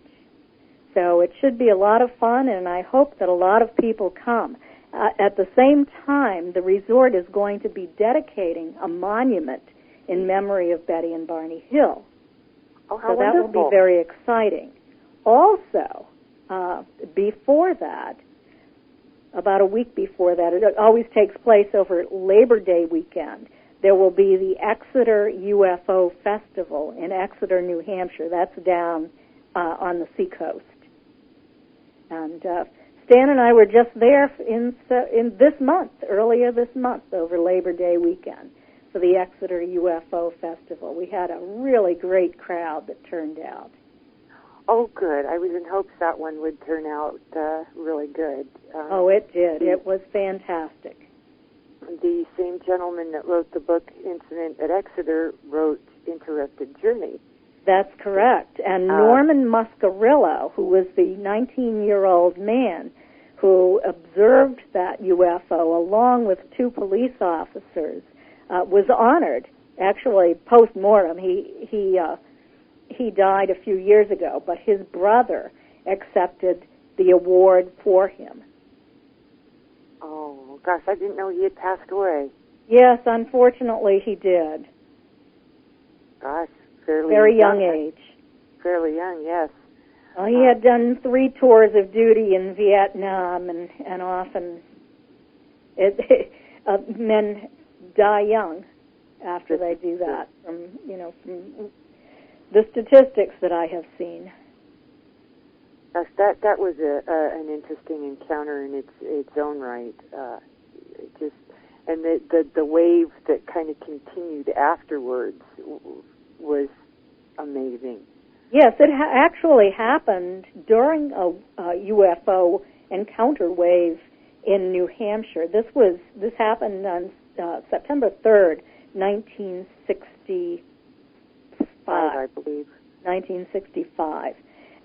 So it should be a lot of fun, and I hope that a lot of people come. At the same time, the resort is going to be dedicating a monument in memory of Betty and Barney Hill. Oh, how so that wonderful. will be very exciting. Also, before that, about a week before that, it always takes place over Labor Day weekend, there will be the Exeter UFO Festival in Exeter, New Hampshire. That's down on the seacoast. And Stan and I were just there in this month, earlier this month, over Labor Day weekend, for the Exeter UFO Festival. We had a really great crowd that turned out. Oh, good. I was in hopes that one would turn out really good. Oh, it did. It was fantastic. The same gentleman that wrote the book Incident at Exeter wrote Interrupted Journey. That's correct. And Norman Muscarillo, who was the 19-year-old man who observed that UFO along with 2 police officers, was honored. Actually, post-mortem, he died a few years ago, but his brother accepted the award for him. Oh, gosh, I didn't know he had passed away. Yes, unfortunately he did. Gosh, fairly very young age. Fairly young, yes. Well, he had done 3 tours of duty in Vietnam, and often men die young after they do that. From the statistics that I have seen. Gosh, that was an interesting encounter in its own right. And the wave that kind of continued afterwards was amazing. Yes, it actually happened during a UFO encounter wave in New Hampshire. This happened on September 3rd, 1965. I believe. 1965.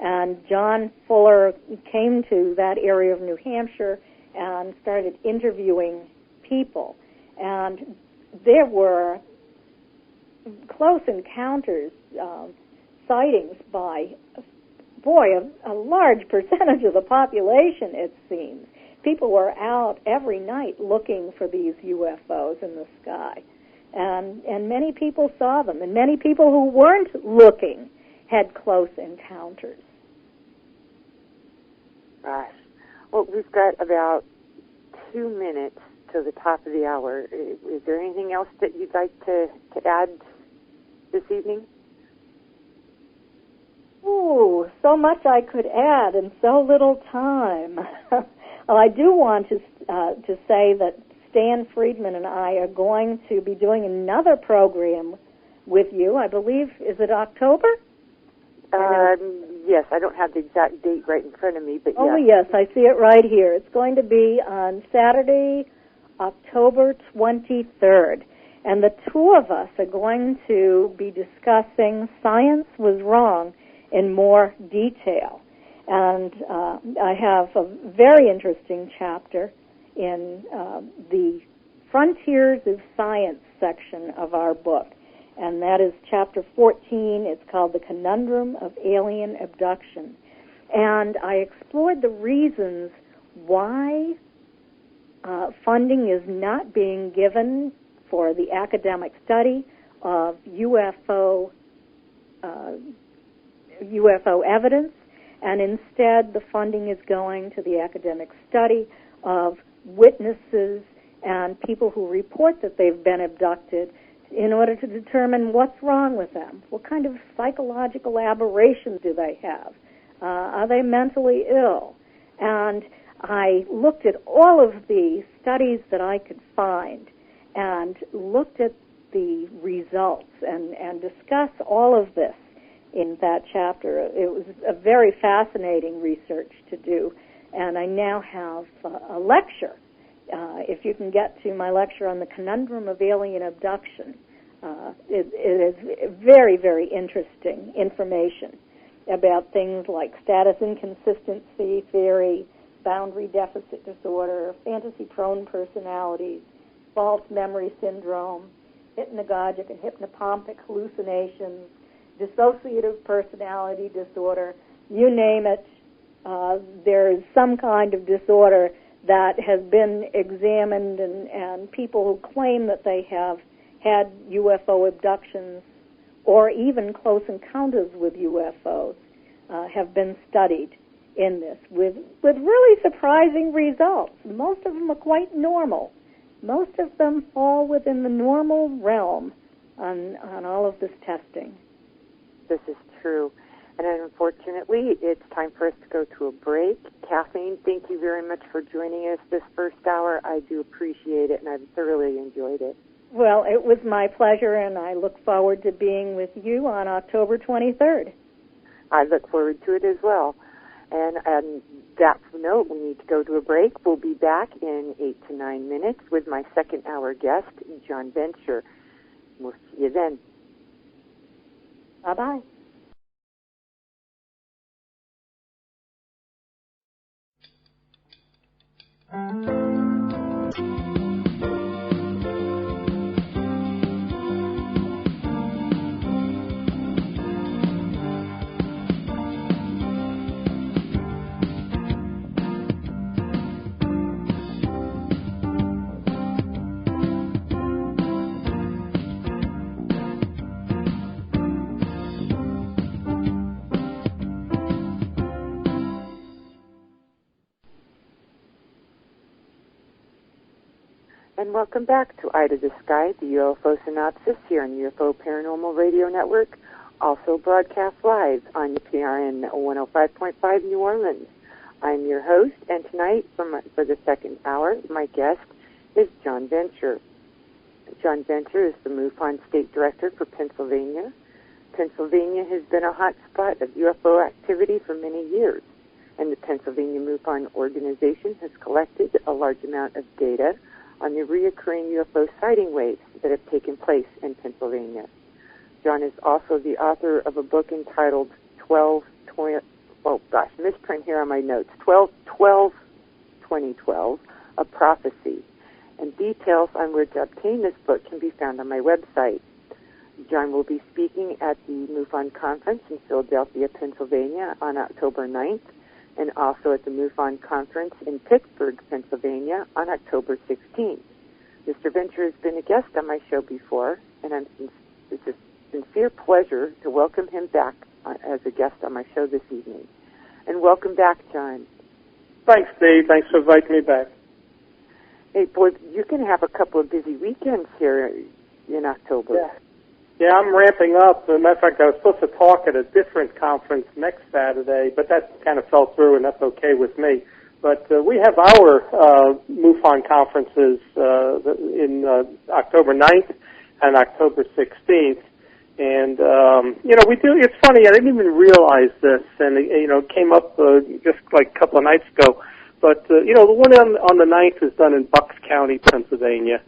And John Fuller came to that area of New Hampshire and started interviewing people. And there were close encounters, sightings by, a large percentage of the population, it seems. People were out every night looking for these UFOs in the sky. And many people saw them, and many people who weren't looking had close encounters. Gosh. Well, we've got about 2 minutes to the top of the hour. Is there anything else that you'd like to add this evening? Ooh, so much I could add in so little time. Well, I do want to say that Stan Friedman and I are going to be doing another program with you. I believe, is it October? Yes, I don't have the exact date right in front of me, but oh, yes, I see it right here. It's going to be on Saturday, October 23rd. And the 2 of us are going to be discussing Science Was Wrong in more detail. And I have a very interesting chapter in the Frontiers of Science section of our book. And that is chapter 14. It's called The Conundrum of Alien Abduction. And I explored the reasons why funding is not being given for the academic study of UFO evidence, and instead the funding is going to the academic study of witnesses and people who report that they've been abducted in order to determine what's wrong with them. What kind of psychological aberrations do they have? Are they mentally ill? And I looked at all of the studies that I could find and looked at the results and discussed all of this in that chapter. It was a very fascinating research to do, and I now have a lecture. If you can get to my lecture on the conundrum of alien abduction, it is very, very interesting information about things like status inconsistency theory, boundary deficit disorder, fantasy-prone personalities, false memory syndrome, hypnagogic and hypnopompic hallucinations, dissociative personality disorder, you name it. There's some kind of disorder that has been examined, and people who claim that they have had UFO abductions or even close encounters with UFOs have been studied in this with really surprising results. Most of them are quite normal. Most of them fall within the normal realm on all of this testing. This is true. And unfortunately, it's time for us to go to a break. Kathleen, thank you very much for joining us this first hour. I do appreciate it, and I've thoroughly enjoyed it. Well, it was my pleasure, and I look forward to being with you on October 23rd. I look forward to it as well. And on that note, we need to go to a break. We'll be back in 8 to 9 minutes with my second hour guest, John Venture. We'll see you then. Bye-bye. And welcome back to Eye to the Sky, the UFO Synopsis here on UFO Paranormal Radio Network, also broadcast live on PRN 105.5 New Orleans. I'm your host, and tonight, for the second hour, my guest is John Venture. John Venture is the MUFON State Director for Pennsylvania. Pennsylvania has been a hot spot of UFO activity for many years, and the Pennsylvania MUFON organization has collected a large amount of data on the reoccurring UFO sighting waves that have taken place in Pennsylvania. John is also the author of a book entitled 12-12, here on my notes, 12-12-2012, A Prophecy. And details on where to obtain this book can be found on my website. John will be speaking at the MUFON Conference in Philadelphia, Pennsylvania on October 9th, and also at the MUFON Conference in Pittsburgh, Pennsylvania on October 16th. Mr. Venture has been a guest on my show before, and it's a sincere pleasure to welcome him back as a guest on my show this evening. And welcome back, John. Thanks, Dave. Thanks for inviting me back. Hey, boy, you can have a couple of busy weekends here in October. Yeah, I'm ramping up. As a matter of fact, I was supposed to talk at a different conference next Saturday, but that kind of fell through, and that's okay with me. But we have our MUFON conferences in October 9th and October 16th. And, we do, it's funny, I didn't even realize this, and, it came up just like a couple of nights ago. But, the one on the 9th is done in Bucks County, Pennsylvania.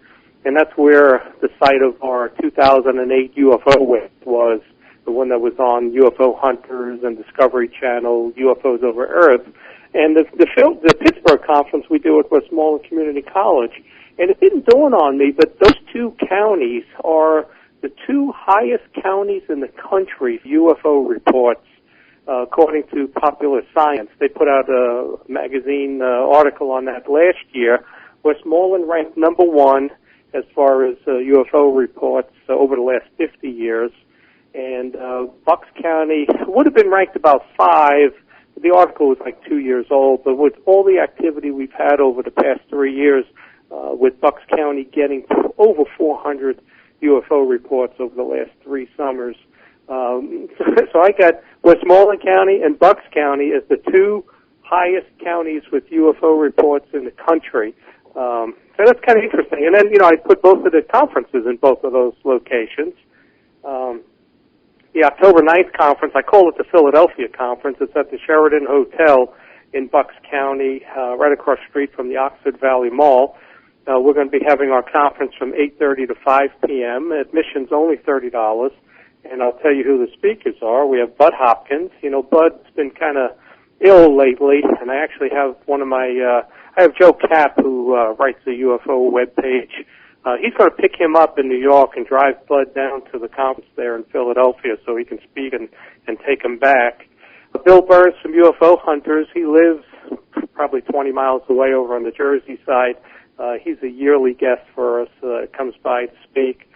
And that's where the site of our 2008 UFO wave was, the one that was on UFO Hunters and Discovery Channel, UFOs Over Earth. And the Pittsburgh conference we do at Westmoreland Community College. And it didn't dawn on me, but those two counties are the two highest counties in the country for UFO reports, according to Popular Science. They put out a magazine article on that last year. Westmoreland ranked number one as far as UFO reports over the last 50 years. And Bucks County would have been ranked about 5. The article was like 2 years old, but with all the activity we've had over the past 3 years, with Bucks County getting over 400 UFO reports over the last 3 summers. So I got Westmoreland County and Bucks County as the two highest counties with UFO reports in the country. So that's kind of interesting. And then, I put both of the conferences in both of those locations. The October 9th conference, I call it the Philadelphia Conference. It's at the Sheraton Hotel in Bucks County, right across the street from the Oxford Valley Mall. We're going to be having our conference from 8:30 to 5 p.m. Admission's only $30. And I'll tell you who the speakers are. We have Bud Hopkins. Bud's been kind of ill lately, and I actually have one of my... I have Joe Kapp, who writes the UFO webpage. He's going to pick him up in New York and drive Bud down to the conference there in Philadelphia so he can speak and take him back. Bill Burns from UFO Hunters, he lives probably 20 miles away over on the Jersey side. He's a yearly guest for us, comes by to speak.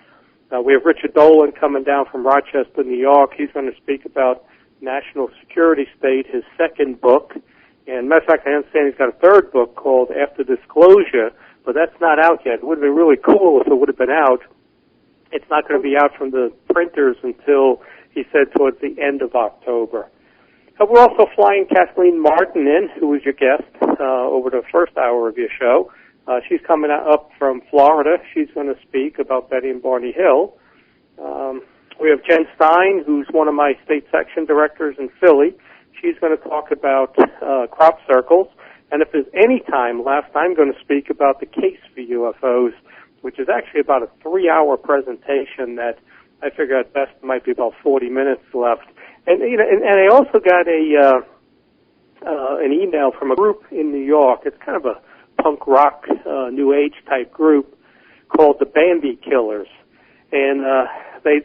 We have Richard Dolan coming down from Rochester, New York. He's going to speak about National Security State, his second book. And matter of fact, I understand he's got a third book called After Disclosure, but that's not out yet. It would have been really cool if it would have been out. It's not going to be out from the printers until, he said, towards the end of October. We're also flying Kathleen Mardrin in, who was your guest over the first hour of your show. She's coming up from Florida. She's going to speak about Betty and Barney Hill. We have Jen Stein, who's one of my state section directors in Philly. She's going to talk about crop circles. And if there's any time left, I'm going to speak about the case for UFOs, which is actually about a 3-hour presentation that I figure at best might be about 40 minutes left. And you know, and I also got an email from a group in New York. It's kind of a punk rock, new age type group called the Bambi Killers, and they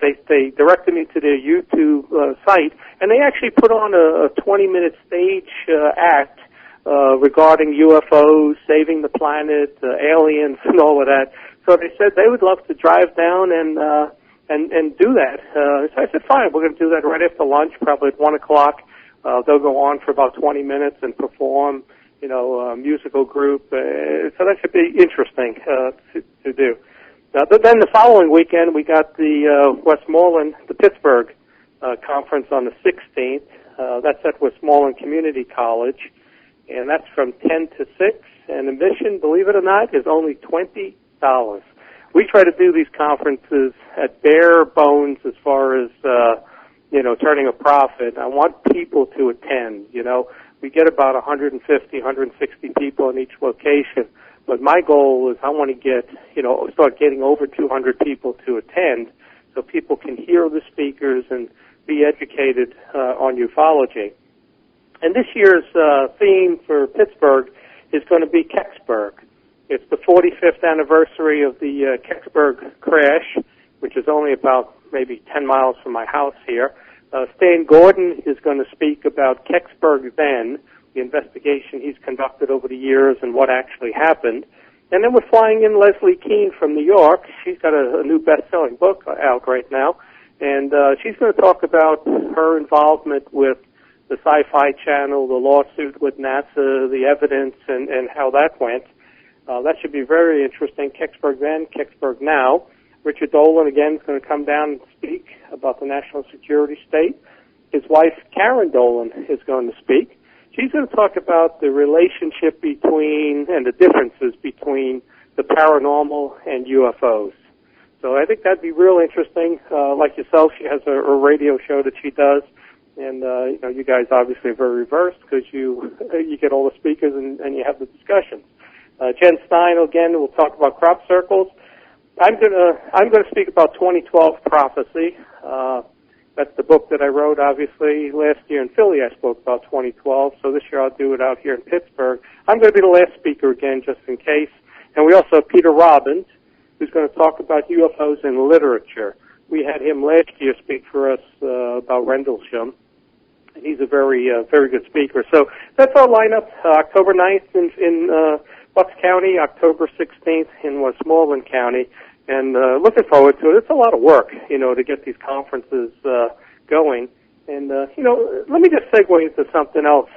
directed me to their YouTube site, and they actually put on a 20-minute stage act regarding UFOs, saving the planet, aliens, and all of that. So they said they would love to drive down and do that. So I said, fine, we're going to do that right after lunch, probably at 1 o'clock. They'll go on for about 20 minutes and perform, you know, a musical group. So that should be interesting to do. But then the following weekend, we got the Westmoreland, the Pittsburgh conference on the 16th. That's at Westmoreland Community College, and that's from 10 to 6. And admission, believe it or not, is only $20. We try to do these conferences at bare bones as far as, you know, turning a profit. I want people to attend, you know. We get about 150, 160 people in each location. But my goal is I want to get, you know, start getting over 200 people to attend so people can hear the speakers and be educated on ufology. And this year's theme for Pittsburgh is going to be Kecksburg. It's the 45th anniversary of the Kecksburg crash, which is only about maybe 10 miles from my house here. Stan Gordon is going to speak about Kecksburg then, the investigation he's conducted over the years and what actually happened. And then we're flying in Leslie Keene from New York. She's got a new best-selling book out right now. And she's going to talk about her involvement with the Sci-Fi Channel, the lawsuit with NASA, the evidence, and how that went. That should be very interesting. Kecksburg then, Kecksburg now. Richard Dolan, again, is going to come down and speak about the national security state. His wife, Karen Dolan, is going to speak. She's going to talk about the relationship between and the differences between the paranormal and UFOs. So I think that'd be real interesting. Like yourself, she has a radio show that she does. And, you know, you guys obviously are very versed because you get all the speakers and you have the discussions. Jen Stein, again, will talk about crop circles. I'm gonna speak about 2012 prophecy. That's the book that I wrote, obviously. Last year in Philly I spoke about 2012, so this year I'll do it out here in Pittsburgh. I'm going to be the last speaker again, just in case. And we also have Peter Robbins, who's going to talk about UFOs in literature. We had him last year speak for us about Rendlesham, and he's a very good speaker. So that's our lineup. October 9th in Bucks County, October 16th in Westmoreland County. And looking forward to it. It's a lot of work, you know, to get these conferences going. And, you know, let me just segue into something else.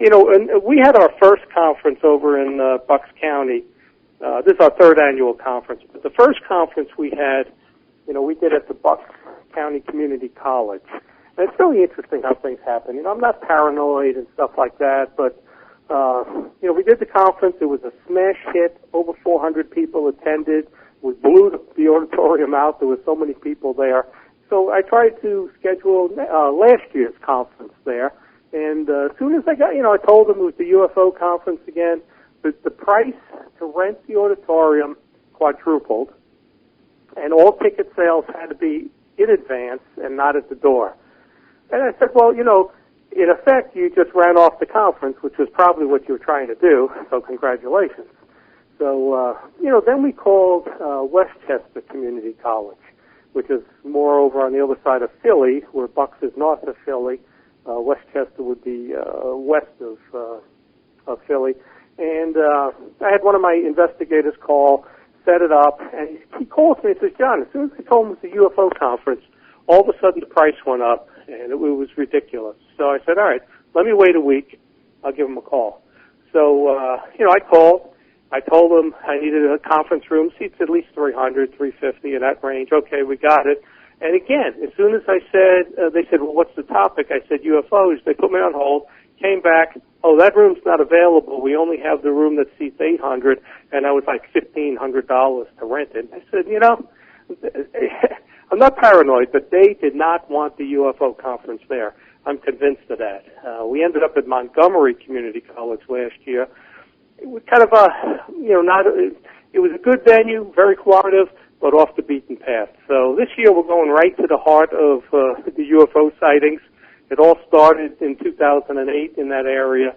You know, and we had our first conference over in Bucks County. This is our third annual conference. But the first conference we had, you know, we did at the Bucks County Community College. And it's really interesting how things happen. You know, I'm not paranoid and stuff like that, but you know, we did the conference. It was a smash hit. Over 400 people attended. We blew the auditorium out. There were so many people there. So I tried to schedule last year's conference there. And as soon as I got, you know, I told them it was the UFO conference again. But the price to rent the auditorium quadrupled. And all ticket sales had to be in advance and not at the door. And I said, well, you know, in effect, you just ran off the conference, which was probably what you were trying to do, so congratulations. So, you know, then we called Westchester Community College, which is more over on the other side of Philly, where Bucks is north of Philly. Westchester would be west of Philly. And I had one of my investigators call set it up, and he calls me and says, John, as soon as I told him it was a UFO conference, all of a sudden the price went up, and it was ridiculous. So I said, all right, let me wait a week. I'll give him a call. So, I called. I told him I needed a conference room, seats at least 300, 350, in that range. Okay, we got it. And again, as soon as I said, they said, well, what's the topic? I said, UFOs. They put me on hold, came back, oh, that room's not available. We only have the room that seats 800, and that was like $1,500 to rent it. I said, I'm not paranoid, but they did not want the UFO conference there. I'm convinced of that. We ended up at Montgomery Community College last year. It was kind of it was a good venue, very cooperative, but off the beaten path. So this year we're going right to the heart of the UFO sightings. It all started in 2008 in that area.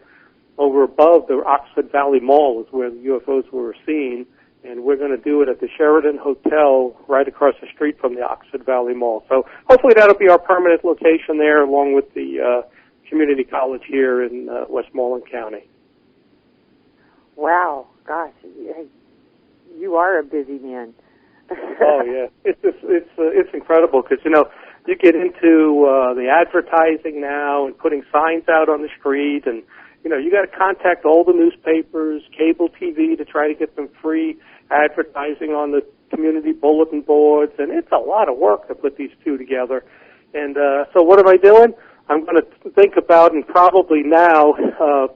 Over above the Oxford Valley Mall is where the UFOs were seen, and we're going to do it at the Sheraton Hotel right across the street from the Oxford Valley Mall. So hopefully that'll be our permanent location there, along with the community college here in Westmoreland County. Wow, gosh, you are a busy man. Oh yeah, it's incredible because you get into the advertising now and putting signs out on the street, and you got to contact all the newspapers, cable TV to try to get some free advertising on the community bulletin boards, and it's a lot of work to put these two together. And so what am I doing? I'm going to think about and probably now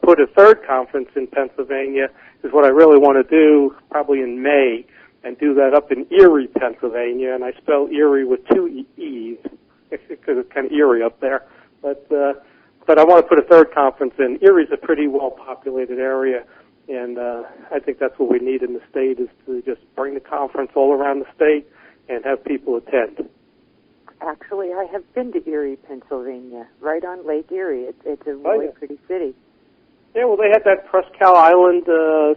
put a third conference in Pennsylvania is what I really want to do, probably in May, and do that up in Erie, Pennsylvania. And I spell Erie with two E's because it's kind of eerie up there. But I want to put a third conference in. Erie's a pretty well-populated area, and I think that's what we need in the state is to just bring the conference all around the state and have people attend. Actually, I have been to Erie, Pennsylvania, right on Lake Erie. It's a really pretty city. Yeah, well, they had that Prescal Island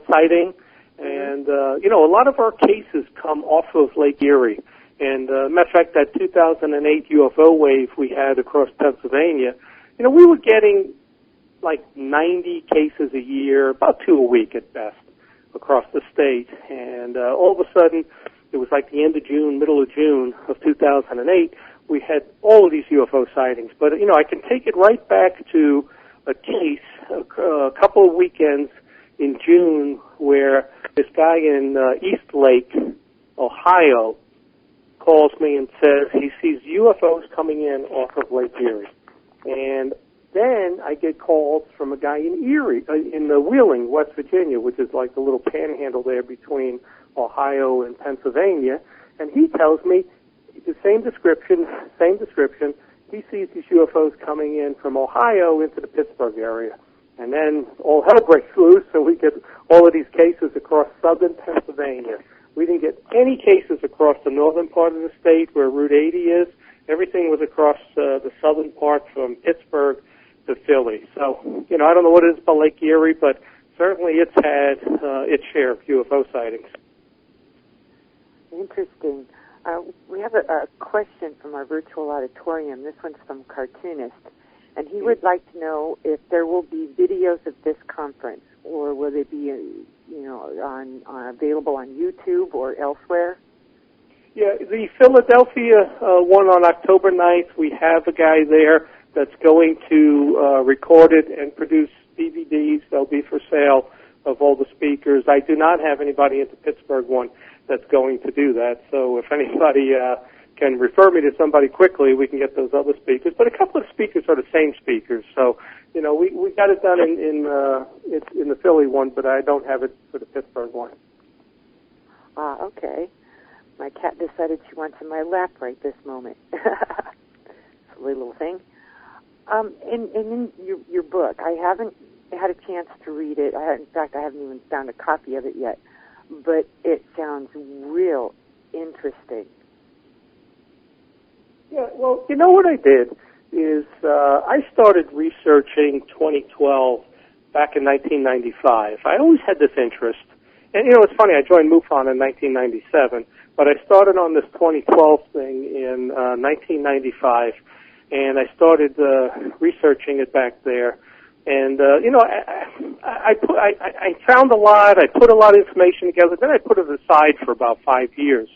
sighting, and, a lot of our cases come off of Lake Erie. And, matter of fact, that 2008 UFO wave we had across Pennsylvania, we were getting like 90 cases a year, about 2 a week at best, across the state. And all of a sudden, it was like the end of June, middle of June of 2008, we had all of these UFO sightings. But, I can take it right back to a case a couple of weekends in June where this guy in East Lake, Ohio, calls me and says he sees UFOs coming in off of Lake Erie. And then I get calls from a guy in Erie, in Wheeling, West Virginia, which is like the little panhandle there between Ohio and Pennsylvania, and he tells me the same description. He sees these UFOs coming in from Ohio into the Pittsburgh area. And then all hell breaks loose, so we get all of these cases across southern Pennsylvania. We didn't get any cases across the northern part of the state where Route 80 is. Everything was across the southern part from Pittsburgh to Philly. So, I don't know what it is about Lake Erie, but certainly it's had its share of UFO sightings. Interesting. We have a question from our virtual auditorium. This one's from Cartoonist, and he would like to know if there will be videos of this conference, or will they be, available on YouTube or elsewhere? Yeah, the Philadelphia one on October 9th, we have a guy there that's going to record it and produce DVDs. They'll be for sale of all the speakers. I do not have anybody at the Pittsburgh one that's going to do that. So if anybody can refer me to somebody quickly, we can get those other speakers. But a couple of speakers are the same speakers. So, we got it done in the Philly one, but I don't have it for the Pittsburgh one. Okay. My cat decided she wants in my lap right this moment. Silly little thing. In your book, I haven't had a chance to read it. In fact, I haven't even found a copy of it yet. But it sounds real interesting. Yeah, well, what I did is I started researching 2012 back in 1995. I always had this interest. And, it's funny, I joined MUFON in 1997, but I started on this 2012 thing in 1995, and I started researching it back there. And I found a lot. I put a lot of information together. Then I put it aside for about 5 years,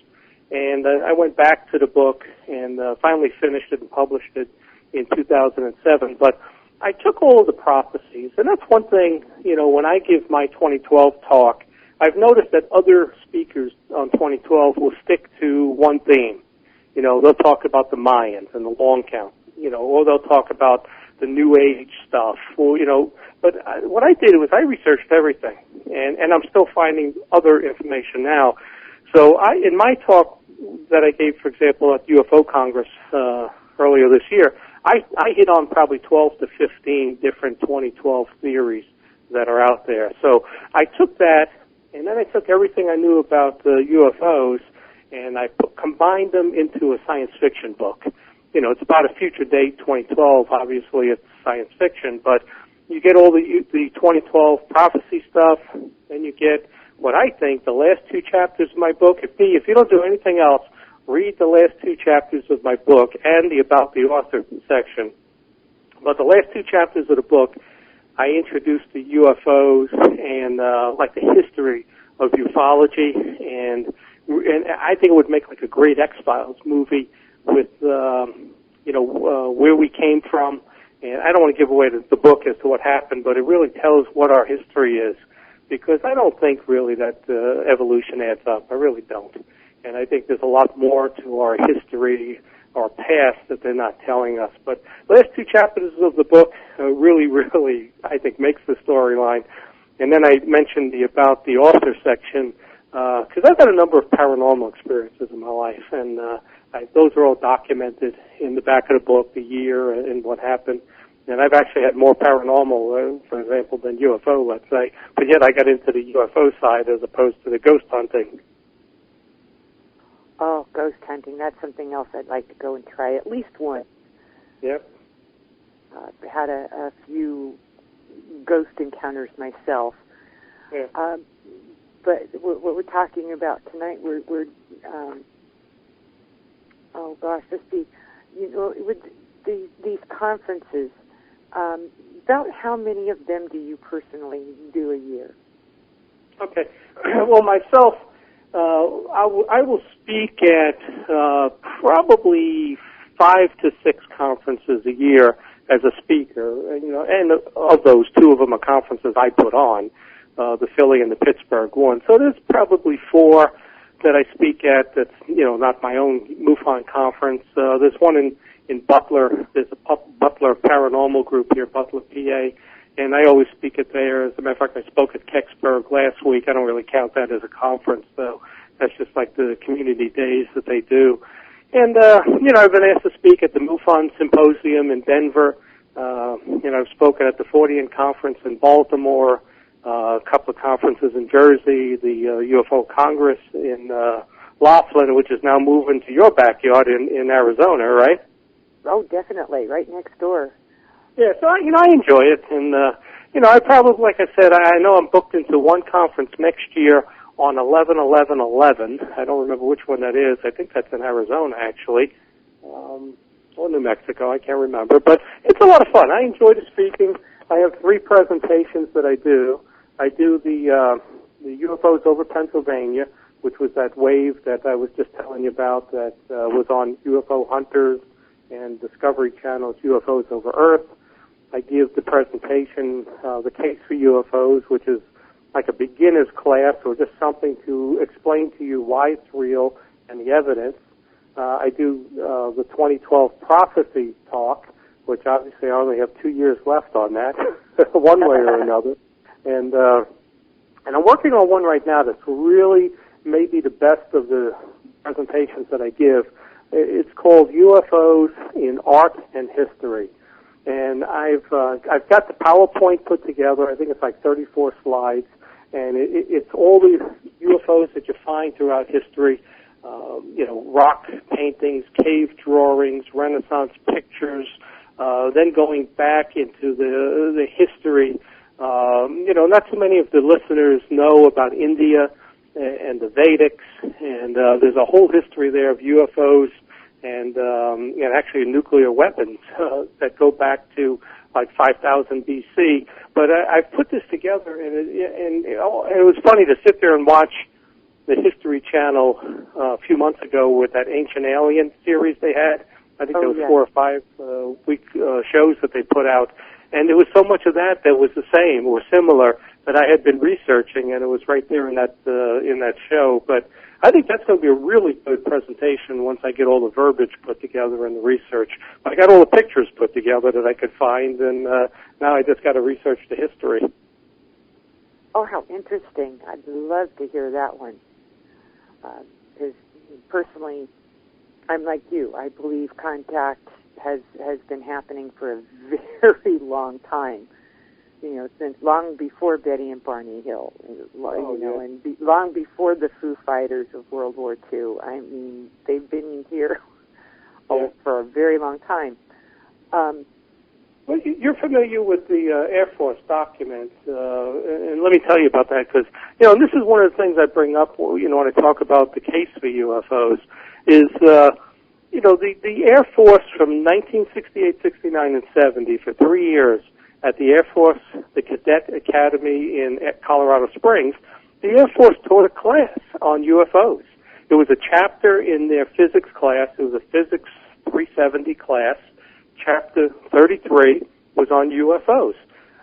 and I went back to the book and finally finished it and published it in 2007. But I took all of the prophecies, and that's one thing. When I give my 2012 talk, I've noticed that other speakers on 2012 will stick to one theme. They'll talk about the Mayans and the long count, or they'll talk about the New Age stuff. Well, but what I did was I researched everything, and I'm still finding other information now. So in my talk that I gave, for example, at UFO Congress earlier this year, I hit on probably 12 to 15 different 2012 theories that are out there. So I took that, and then I took everything I knew about UFOs, and I combined them into a science fiction book. It's about a future date, 2012. Obviously, it's science fiction, but you get all the 2012 prophecy stuff, and you get what I think the last 2 chapters of my book. If you don't do anything else, read the last 2 chapters of my book and the About the Author section. But the last 2 chapters of the book, I introduced the UFOs and like the history of ufology, and I think it would make like a great X-Files movie with where we came from. And I don't want to give away the book as to what happened, but it really tells what our history is, because I don't think really that evolution adds up. I really don't. And I think there's a lot more to our history, our past, that they're not telling us. But the last 2 chapters of the book really, I think, makes the storyline. And then I mentioned the About the Author section, because I've had a number of paranormal experiences in my life, and those are all documented in the back of the book, the year and what happened. And I've actually had more paranormal, for example, than UFO, let's say. But yet I got into the UFO side as opposed to the ghost hunting. Oh, ghost hunting. That's something else I'd like to go and try at least once. Yep. I had a few ghost encounters myself. Yeah. But what we're talking about tonight, oh gosh, with these conferences, about how many of them do you personally do a year? Okay. Well, myself, I will speak at probably 5 to 6 conferences a year as a speaker. And of those, 2 of them are conferences I put on, the Philly and the Pittsburgh one. So there's probably 4 that I speak at that's, not my own MUFON conference. There's one in Butler. There's a Butler Paranormal Group here, Butler, PA, and I always speak at there. As a matter of fact, I spoke at Kecksburg last week. I don't really count that as a conference, though. That's just like the community days that they do. And, I've been asked to speak at the MUFON Symposium in Denver. I've spoken at the Fortean Conference in Baltimore, a couple of conferences in Jersey, the UFO Congress in Laughlin, which is now moving to your backyard in Arizona, right? Oh, definitely, right next door. Yeah, so I enjoy it, and I probably, like I said, I know I'm booked into one conference next year on 11/11/11. I don't remember which one that is. I think that's in Arizona, actually, or New Mexico. I can't remember, but it's a lot of fun. I enjoy the speaking. I have 3 presentations that I do. I do the UFOs over Pennsylvania, which was that wave that I was just telling you about that was on UFO Hunters and Discovery Channel's UFOs over Earth. I give the presentation, The Case for UFOs, which is like a beginner's class or just something to explain to you why it's real and the evidence. I do the 2012 prophecy talk, which obviously I only have 2 years left on that, one way or another. And I'm working on one right now that's really maybe the best of the presentations that I give. It's called UFOs in Art and History. And I've got the PowerPoint put together. I think it's like 34 slides. And it's all these UFOs that you find throughout history, rock paintings, cave drawings, Renaissance pictures, then going back into the history. Not too many of the listeners know about India and the Vedics, and there's a whole history there of UFOs and actually nuclear weapons that go back to like 5000 BC. But I put this together, and it was funny to sit there and watch the History Channel a few months ago with that Ancient Alien series they had. I think there was 4 or 5 week shows that they put out, and there was so much of that was the same or similar that I had been researching, and it was right there in that show. But I think that's going to be a really good presentation once I get all the verbiage put together and the research. I got all the pictures put together that I could find, and now I just got to research the history. Oh, how interesting. I'd love to hear that one. Because personally, I'm like you. I believe contact has been happening for a very long time. Since long before Betty and Barney Hill, and long before the Foo Fighters of World War II. I mean, they've been here for a very long time. Well, you're familiar with the Air Force documents, and let me tell you about that, because, and this is one of the things I bring up, when I talk about the case for UFOs, is, the Air Force from 1968, 69, and 70, for 3 years, at the Air Force, the Cadet Academy in Colorado Springs, the Air Force taught a class on UFOs. It was a chapter in their physics class. It was a Physics 370 class. Chapter 33 was on UFOs.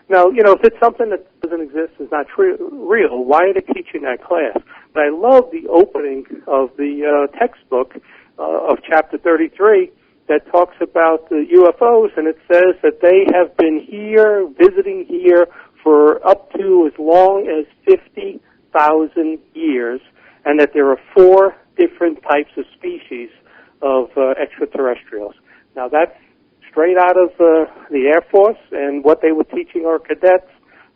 Now, if it's something that doesn't exist, is not real, why are they teaching that class? But I love the opening of the textbook of Chapter 33 that talks about the UFOs, and it says that they have been here, visiting here, for up to as long as 50,000 years, and that there are 4 different types of species of extraterrestrials. Now, that's straight out of the Air Force and what they were teaching our cadets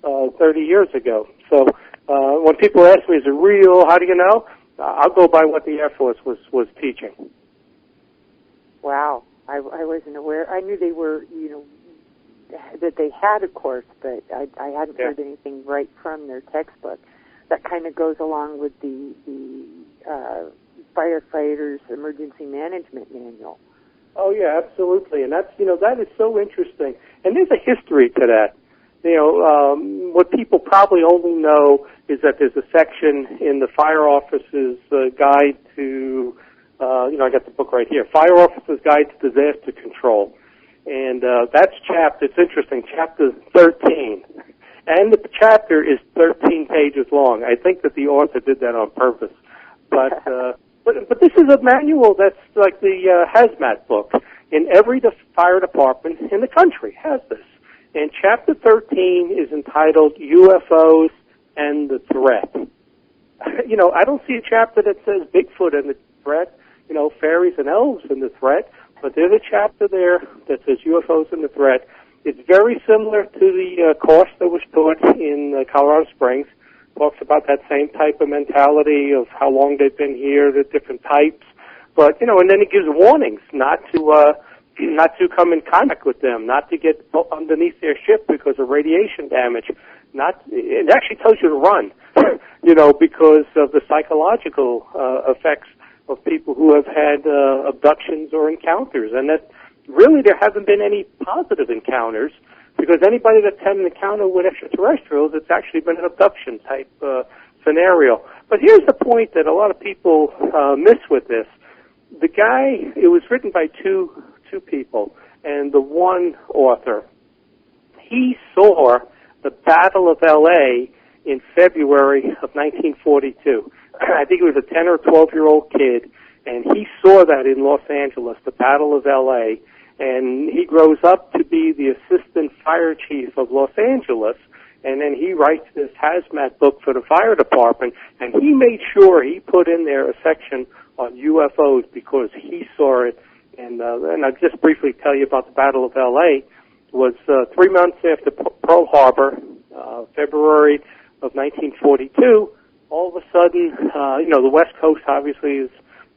30 years ago. So when people ask me, is it real, how do you know? I'll go by what the Air Force was teaching. Wow. I wasn't aware. I knew they were, that they had a course, but I hadn't heard anything right from their textbook. That kind of goes along with the firefighters' emergency management manual. Oh, yeah, absolutely. And that's, that is so interesting. And there's a history to that. What people probably only know is that there's a section in the Fire Officer's Guide to, I got the book right here, Fire Officer's Guide to Disaster Control. And that's it's interesting, chapter 13. And the chapter is 13 pages long. I think that the author did that on purpose. But this is a manual that's like the hazmat book. In every fire department in the country has this. And Chapter 13 is entitled UFOs and the Threat. I don't see a chapter that says Bigfoot and the Threat, fairies and elves and the Threat, but there's a chapter there that says UFOs and the Threat. It's very similar to the course that was taught in Colorado Springs. Talks about that same type of mentality of how long they've been here, the different types. But, and then it gives warnings not to come in contact with them, not to get underneath their ship because of radiation damage. It actually tells you to run, because of the psychological effects of people who have had abductions or encounters. And that really there haven't been any positive encounters, because anybody that's had an encounter with extraterrestrials, it's actually been an abduction type scenario. But here's the point that a lot of people miss with this. The guy, it was written by two people, and the one author, he saw the Battle of L.A. in February of 1942. I think he was a 10 or 12-year-old kid, and he saw that in Los Angeles, the Battle of L.A., and he grows up to be the assistant fire chief of Los Angeles, and then he writes this hazmat book for the fire department, and he made sure he put in there a section on UFOs because he saw it. And I'll just briefly tell you about the Battle of L.A. It was 3 months after Pearl Harbor, February of 1942. All of a sudden, the West Coast obviously is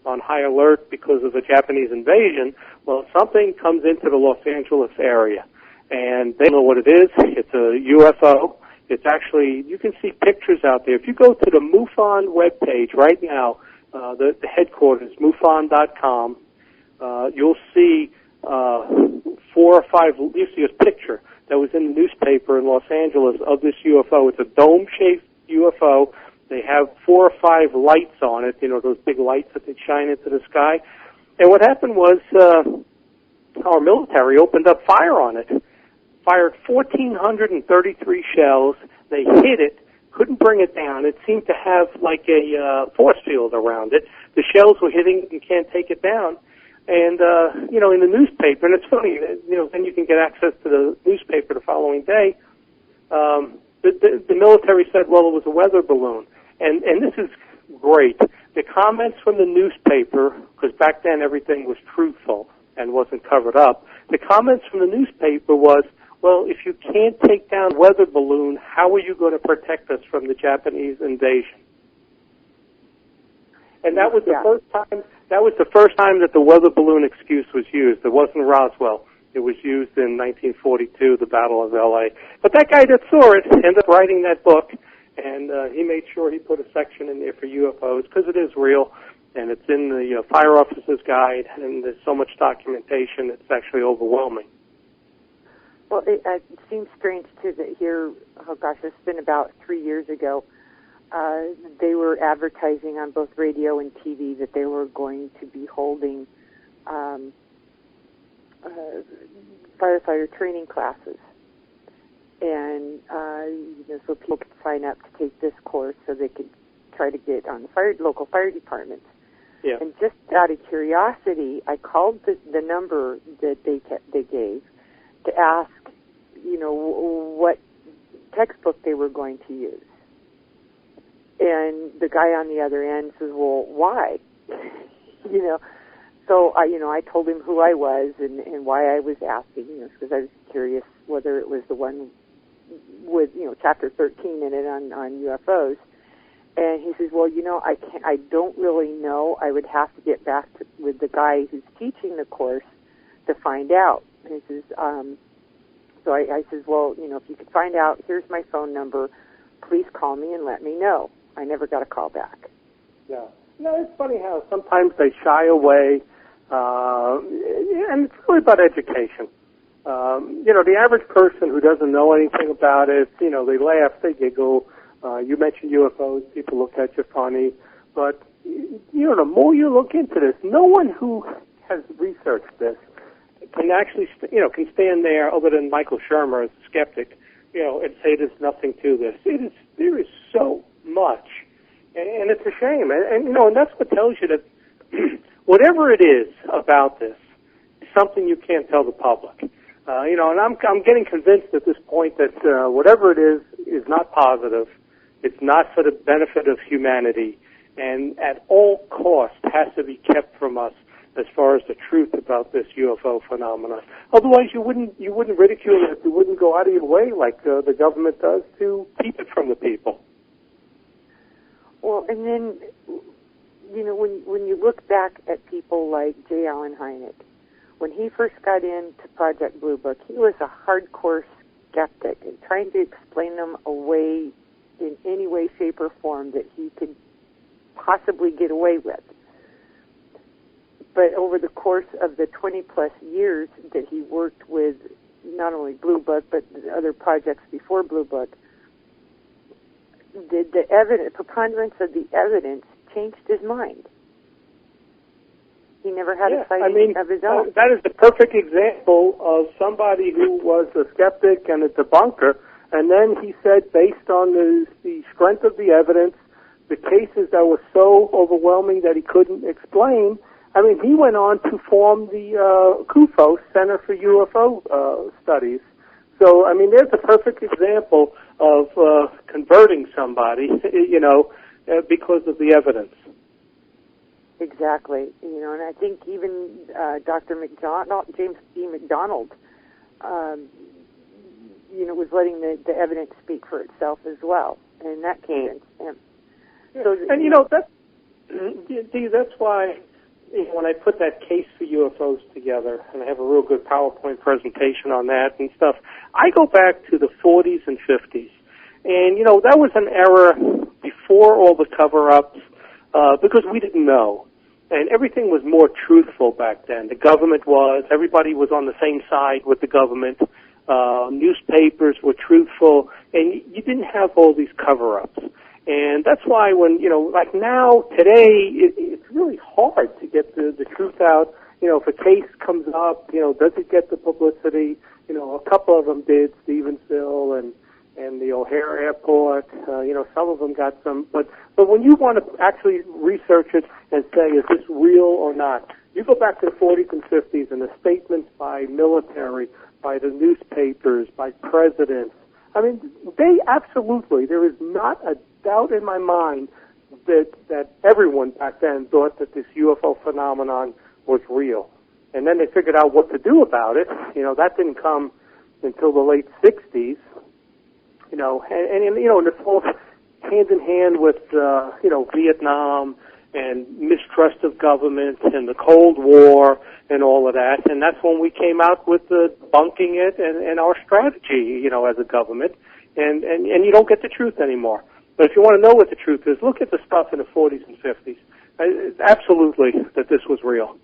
on high alert because of the Japanese invasion. Well, something comes into the Los Angeles area, and they know what it is. It's a UFO. It's actually, you can see pictures out there. If you go to the MUFON webpage right now, the headquarters, MUFON.com, you'll see 4 or 5, you see a picture that was in the newspaper in Los Angeles of this UFO. It's a dome-shaped UFO. They have 4 or 5 lights on it, those big lights that they shine into the sky. And what happened was our military opened up fire on it, fired 1,433 shells. They hit it, couldn't bring it down. It seemed to have like a force field around it. The shells were hitting it and can't take it down. And, in the newspaper, and it's funny, then you can get access to the newspaper the following day. The military said, well, it was a weather balloon. And this is great. The comments from the newspaper, because back then everything was truthful and wasn't covered up, the comments from the newspaper was, well, if you can't take down weather balloon, how are you going to protect us from the Japanese invasion? And that was the first time. That was the first time that the weather balloon excuse was used. It wasn't Roswell. It was used in 1942, the Battle of L.A. But that guy that saw it ended up writing that book, and he made sure he put a section in there for UFOs because it is real, and it's in the Fire Officer's Guide, and there's so much documentation, it's actually overwhelming. Well, it seems strange, too, that here, it's been about 3 years ago, they were advertising on both radio and TV that they were going to be holding firefighter training classes. And, so people could sign up to take this course so they could try to get on the local fire departments. Yeah. And just out of curiosity, I called the number that they gave to ask, what textbook they were going to use. And the guy on the other end says, well, why? So I told him who I was and why I was asking, because I was curious whether it was the one with, chapter 13 in it on UFOs. And he says, well, I don't really know. I would have to get back with the guy who's teaching the course to find out. And he says, so I says, well, if you could find out, here's my phone number. Please call me and let me know. I never got a call back. Yeah. It's funny how sometimes they shy away, and it's really about education. The average person who doesn't know anything about it, they laugh, they giggle. You mentioned UFOs, people look at you funny. But, the more you look into this, no one who has researched this can actually, can stand there other than Michael Shermer as a skeptic, and say there's nothing to this. There is so much, and it's a shame. And that's what tells you that whatever it is about this, is something you can't tell the public. And I'm getting convinced at this point that whatever it is not positive. It's not for the benefit of humanity, and at all costs has to be kept from us as far as the truth about this UFO phenomenon. Otherwise, you wouldn't ridicule it. You wouldn't go out of your way like the government does to keep it from the people. Well, and then, when you look back at people like J. Allen Hynek, when he first got into Project Blue Book, he was a hardcore skeptic and trying to explain them away in any way, shape, or form that he could possibly get away with. But over the course of the 20-plus years that he worked with not only Blue Book, but other projects before Blue Book, the preponderance of the evidence changed his mind. He never had a sighting of his own. That is the perfect example of somebody who was a skeptic and a debunker, and then he said, based on the strength of the evidence, the cases that were so overwhelming that he couldn't explain, he went on to form the CUFO, Center for UFO Studies. So, there's a perfect example of converting somebody, because of the evidence. Exactly. And I think even Dr. James D. McDonald, was letting the evidence speak for itself as well. And that convinced him. Yeah. So, that's why when I put that case for UFOs together, and I have a real good PowerPoint presentation on that and stuff, I go back to the 40s and 50s. And, that was an era before all the cover-ups, because we didn't know. And everything was more truthful back then. The government was, everybody was on the same side with the government. Newspapers were truthful, and you didn't have all these cover-ups. And that's why when, like now, today, it's really hard to get the truth out. If a case comes up, does it get the publicity? A couple of them did, Stevensville and the O'Hare Airport. Some of them got some. But when you want to actually research it and say, is this real or not, you go back to the 40s and 50s and the statements by military, by the newspapers, by presidents. I mean, they absolutely, there is not a doubt in my mind that everyone back then thought that this UFO phenomenon was real. And then they figured out what to do about it. That didn't come until the late 60s. And this whole hand in hand with, Vietnam and mistrust of government and the Cold War and all of that. And that's when we came out with bunking it and our strategy, as a government. And you don't get the truth anymore. But if you want to know what the truth is, look at the stuff in the 40s and 50s. Absolutely that this was real.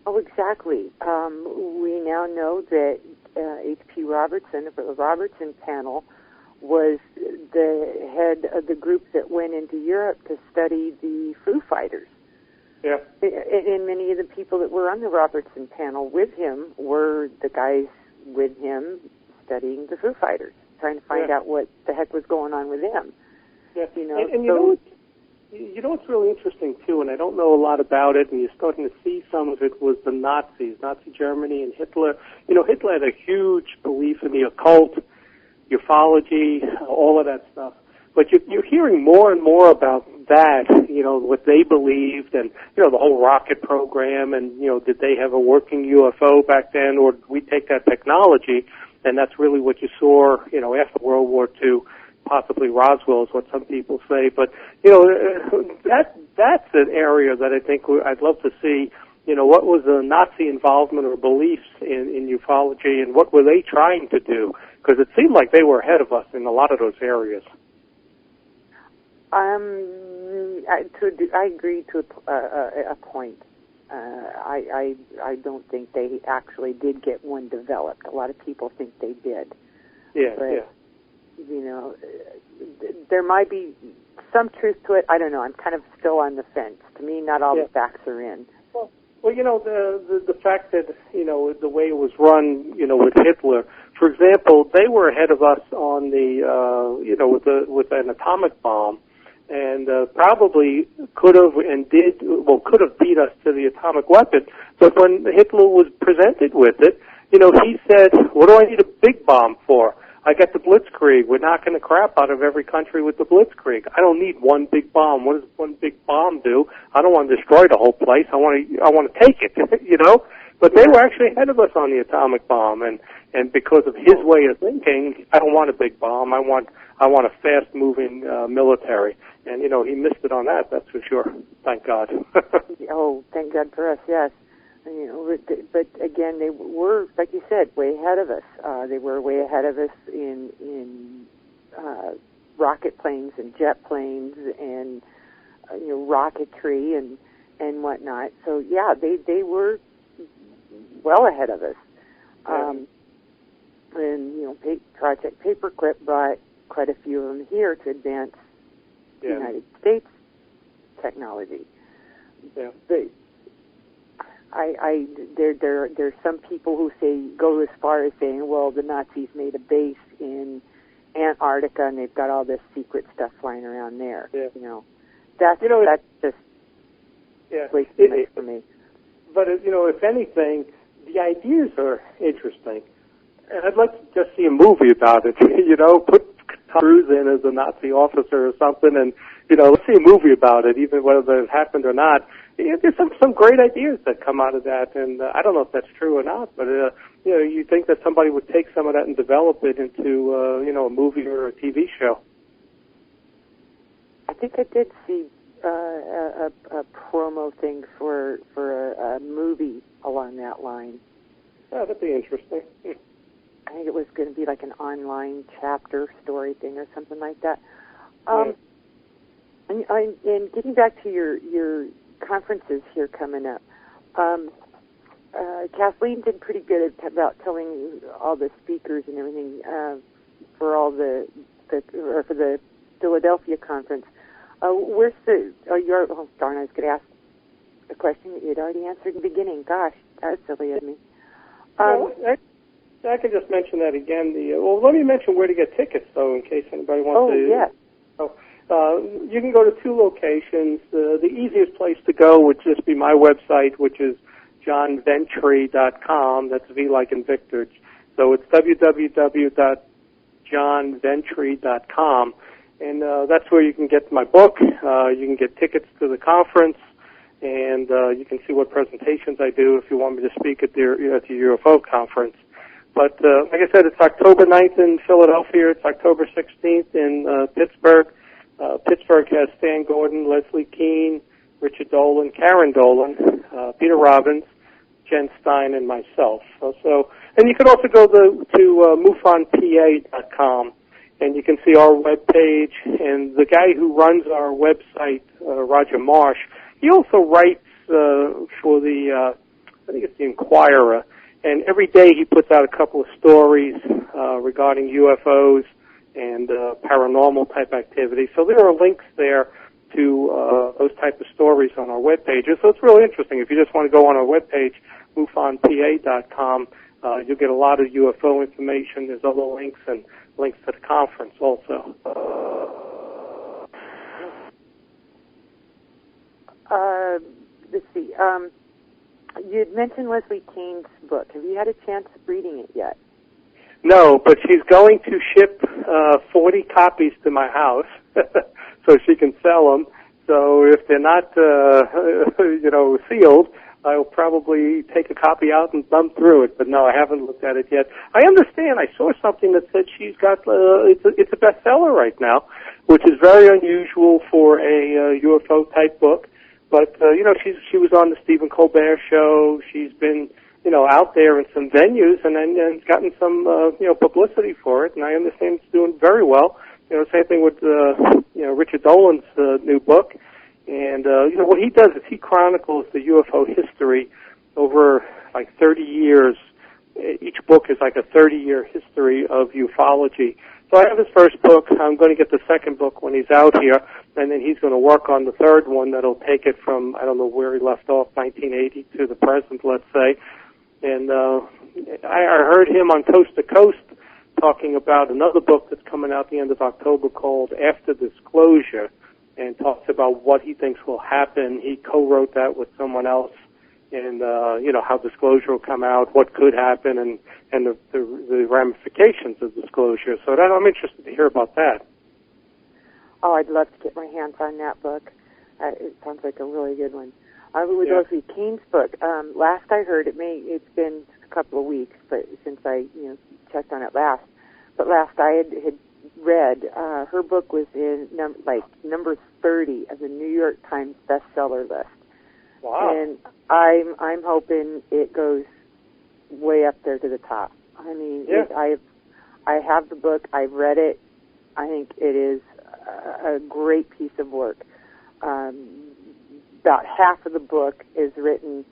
Oh, exactly. We now know that H.P. Robertson of the Robertson panel was the head of the group that went into Europe to study the Foo Fighters. Yeah. And many of the people that were on the Robertson panel with him were the guys with him studying the Foo Fighters, trying to find out what the heck was going on with them. Yeah. You know what's really interesting, too, and I don't know a lot about it, and you're starting to see some of it, was the Nazis, Nazi Germany and Hitler. Hitler had a huge belief in the occult, ufology, all of that stuff. But you're hearing more and more about that, what they believed, and, the whole rocket program, and, did they have a working UFO back then, or did we take that technology? And that's really what you saw, after World War II. Possibly Roswell is what some people say, but that's an area that I think I'd love to see. What was the Nazi involvement or beliefs in ufology, and what were they trying to do? Because it seemed like they were ahead of us in a lot of those areas. I agree to a point. I don't think they actually did get one developed. A lot of people think they did. Yeah, but, yeah. There might be some truth to it. I don't know. I'm kind of still on the fence. To me, not all the facts are in. Well, the fact that, the way it was run, with Hitler, for example, they were ahead of us on the, with an atomic bomb, and probably could have beat us to the atomic weapon. But when Hitler was presented with it, he said, what do I need a big bomb for? I got the Blitzkrieg. We're knocking the crap out of every country with the Blitzkrieg. I don't need one big bomb. What does one big bomb do? I don't want to destroy the whole place. I want to take it, But they were actually ahead of us on the atomic bomb, and because of his way of thinking, I don't want a big bomb. I want a fast-moving military. And, he missed it on that, that's for sure. Thank God. Oh, thank God for us, yes. But again, they were, like you said, way ahead of us. They were way ahead of us in rocket planes and jet planes and rocketry and whatnot. So yeah, they were well ahead of us. And Project Paperclip brought quite a few of them here to advance the United States technology. Yeah. There's some people who go as far as saying, well, the Nazis made a base in Antarctica and they've got all this secret stuff flying around there. Yeah. That's just wasting it for me. But if anything, the ideas are interesting, and I'd like to just see a movie about it. Put Tom Cruise in as a Nazi officer or something, and let's see a movie about it, even whether it happened or not. There's some great ideas that come out of that, and I don't know if that's true or not, but you think that somebody would take some of that and develop it into a movie or a TV show. I think I did see a promo thing for a movie along that line. Yeah, that'd be interesting. I think it was going to be like an online chapter story thing or something like that. And getting back to your conferences here coming up. Kathleen did pretty good about telling all the speakers and everything for all for the Philadelphia conference. Where's the? Oh darn! I was going to ask a question that you had already answered in the beginning. Gosh, that's silly of me. I could just mention that again. Well, let me mention where to get tickets, though, in case anybody wants to. Oh, yes. So, you can go to two locations. The easiest place to go would just be my website, which is johnventry.com. That's V like in Victor. So it's www.johnventry.com. And that's where you can get my book. You can get tickets to the conference. And you can see what presentations I do if you want me to speak at the UFO conference. But like I said, it's October 9th in Philadelphia. It's October 16th in Pittsburgh. Pittsburgh has Stan Gordon, Leslie Keene, Richard Dolan, Karen Dolan, Peter Robbins, Jen Stein, and myself. And you can also go to MUFONPA.com, and you can see our webpage. And the guy who runs our website, Roger Marsh, he also writes for the, I think it's the Inquirer, and every day he puts out a couple of stories regarding UFOs and paranormal type activity. So there are links there to those type of stories on our webpages. So it's really interesting. If you just want to go on our webpage, MUFONPA.com, you'll get a lot of UFO information. There's other links and links to the conference also. Let's see. You had mentioned Leslie Keane's book. Have you had a chance of reading it yet? No, but she's going to ship 40 copies to my house so she can sell them. So if they're not, sealed, I'll probably take a copy out and thumb through it. But no, I haven't looked at it yet. I understand. I saw something that said she's got it's a bestseller right now, which is very unusual for a UFO type book. But she was on the Stephen Colbert show. She's been out there in some venues and gotten some publicity for it. And I understand it's doing very well. Same thing with Richard Dolan's new book. And what he does is he chronicles the UFO history over like 30 years. Each book is like a 30-year history of ufology. So I have his first book. I'm going to get the second book when he's out here, and then he's going to work on the third one that'll take it from, I don't know where he left off, 1980 to the present, let's say. And I heard him on Coast to Coast talking about another book that's coming out the end of October called After Disclosure, and talks about what he thinks will happen. He co-wrote that with someone else, and how disclosure will come out, what could happen, and the ramifications of disclosure. So I'm interested to hear about that. Oh, I'd love to get my hands on that book. It sounds like a really good one. With Leslie Keane's book, last I heard, it's been a couple of weeks, but since I checked on it last. But last I had read, her book was in number 30 of the New York Times bestseller list. Wow. And I'm hoping it goes way up there to the top. I mean, I have the book. I've read it. I think it is a great piece of work. About half of the book is written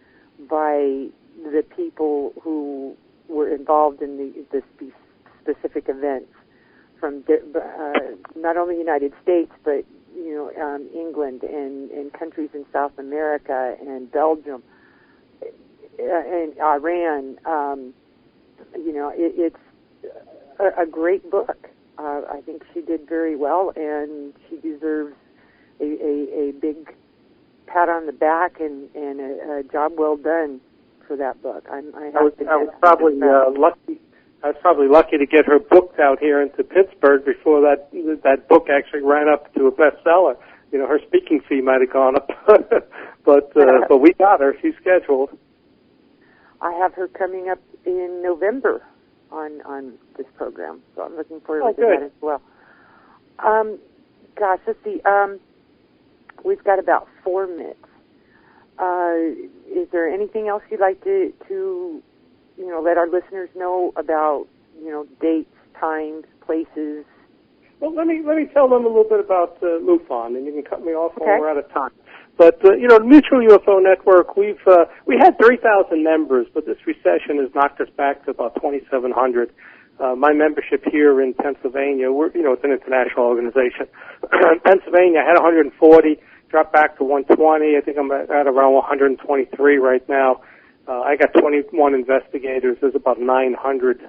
by the people who were involved in the specific events from not only the United States, but England and countries in South America and Belgium and Iran. It's a great book. I think she did very well, and she deserves a big pat on the back and a job well done for that book. I was probably lucky. I was probably lucky to get her booked out here into Pittsburgh before that book actually ran up to a bestseller. Her speaking fee might have gone up, but we got her. She's scheduled. I have her coming up in November on this program, so I'm looking forward to that as well. Gosh, let's see. We've got about 4 minutes. Is there anything else you'd like to let our listeners know about, dates, times, places? Well, let me tell them a little bit about MUFON, and you can cut me off when we're out of time. But the Mutual UFO Network, we had 3,000 members, but this recession has knocked us back to about 2,700. My membership here in Pennsylvania, it's an international organization. Pennsylvania, I had 140, dropped back to 120. I think I'm at around 123 right now. I got 21 investigators. There's about 900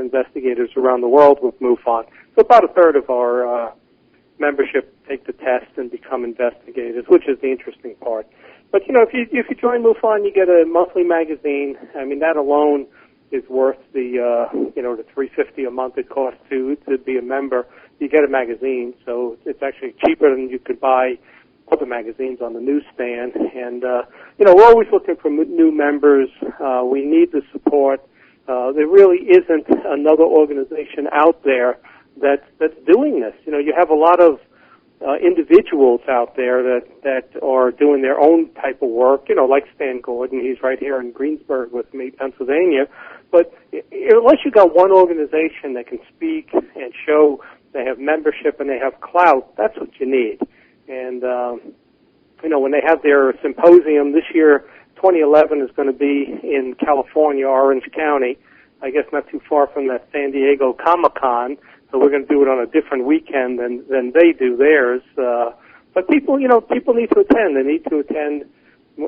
investigators around the world with MUFON. So about a third of our membership take the test and become investigators, which is the interesting part. But if you join MUFON, you get a monthly magazine. I mean, that alone is worth the the $350 a month it costs to be a member. You get a magazine, so it's actually cheaper than you could buy other magazines on the newsstand. And we're always looking for new members. We need the support. There really isn't another organization out there that's doing this. You have a lot of individuals out there that are doing their own type of work, like Stan Gordon. He's right here in Greensburg with me, Pennsylvania. But unless you got one organization that can speak and show they have membership and they have clout, that's what you need. And, when they have their symposium this year, 2011 is going to be in California, Orange County, I guess not too far from that San Diego Comic-Con. So we're going to do it on a different weekend than they do theirs. But people need to attend. They need to attend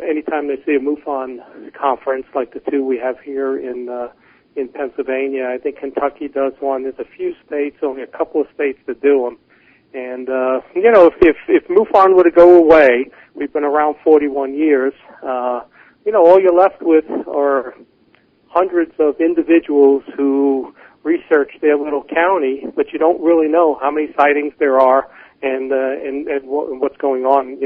anytime they see a MUFON conference like the two we have here in Pennsylvania. I think Kentucky does one. There's a few states, only a couple of states that do them. And, if MUFON were to go away, we've been around 41 years, all you're left with are hundreds of individuals who research their little county, but you don't really know how many sightings there are and what's going on,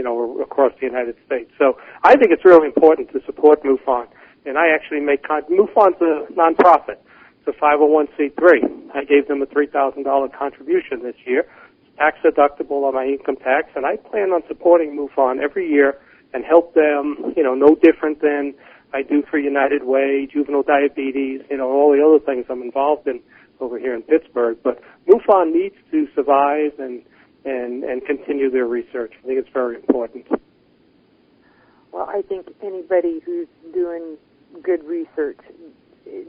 across the United States. So I think it's really important to support MUFON. And I actually MUFON's a nonprofit. It's a 501c3. I gave them a $3,000 contribution this year. Tax deductible on my income tax, and I plan on supporting MUFON every year and help them, no different than I do for United Way, juvenile diabetes, all the other things I'm involved in over here in Pittsburgh. But MUFON needs to survive and continue their research. I think it's very important. Well, I think anybody who's doing good research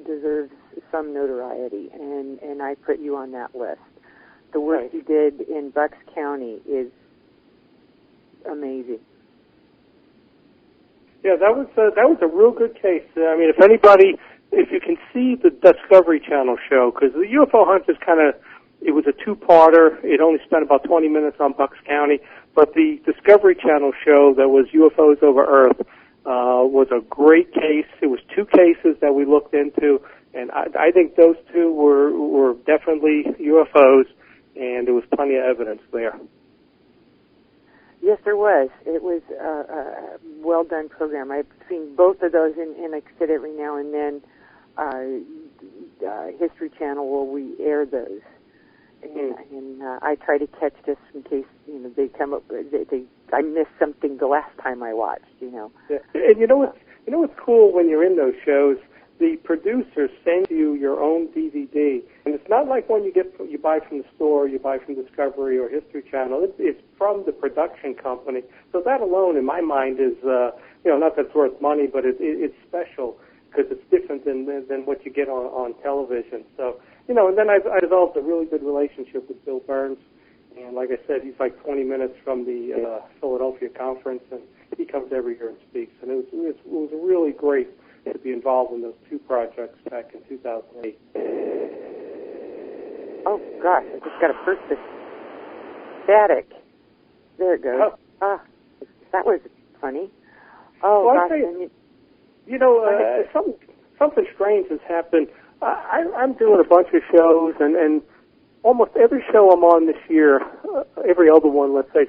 deserves some notoriety, and I put you on that list. The work you did in Bucks County is amazing. Yeah, that was a real good case. I mean, if you can see the Discovery Channel show, because the UFO Hunt is it was a two-parter. It only spent about 20 minutes on Bucks County, but the Discovery Channel show that was UFOs over Earth was a great case. It was two cases that we looked into, and I think those two were definitely UFOs. And there was plenty of evidence there. Yes, there was. It was a well-done program. I've seen both of those, and like I said, every now and then, History Channel will re-air those. And I try to catch just in case, they come up, I missed something the last time I watched, Yeah. And what's cool when you're in those shows? The producers send you your own DVD, and it's not like one you buy from the store, you buy from Discovery or History Channel. It's from the production company. So that alone, in my mind, is not that it's worth money, but it's special because it's different than what you get on television. So and then I developed a really good relationship with Bill Burns, and like I said, he's like 20 minutes from the Philadelphia conference, and he comes every year and speaks, and it was really great to be involved in those two projects back in 2008. Oh, gosh, I just got a burst of static. There it goes. Oh. That was funny. Oh, well, gosh. Something strange has happened. I'm doing a bunch of shows, and almost every show I'm on this year, every other one, let's say,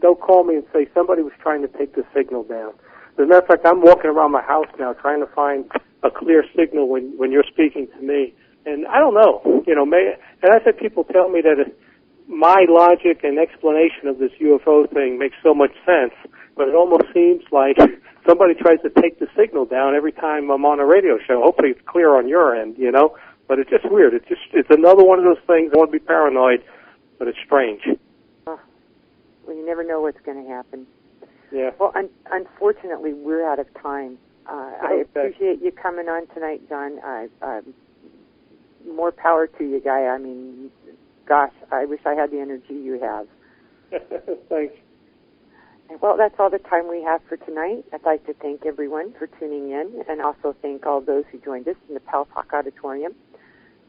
they'll call me and say somebody was trying to take the signal down. As a matter of fact, I'm walking around my house now trying to find a clear signal when you're speaking to me. And I don't know, and I've had people tell me that my logic and explanation of this UFO thing makes so much sense, but it almost seems like somebody tries to take the signal down every time I'm on a radio show. Hopefully it's clear on your end, but it's just weird. It's another one of those things. I want to be paranoid, but it's strange. Well, you never know what's going to happen. Yeah. Well, unfortunately, we're out of time. I appreciate you coming on tonight, John. More power to you, Guy. I mean, gosh, I wish I had the energy you have. Thanks. Well, that's all the time we have for tonight. I'd like to thank everyone for tuning in, and also thank all those who joined us in the Pal Talk Auditorium.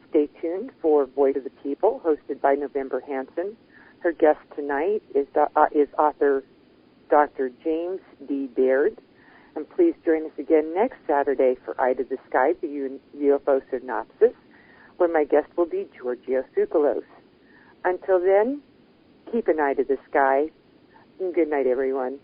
Stay tuned for Voice of the People, hosted by November Hansen. Her guest tonight is author Dr. James D. Baird. And please join us again next Saturday for Eye to the Sky, the UFO Synopsis, where my guest will be Giorgio Tsoukalos. Until then, keep an eye to the sky. And good night, everyone.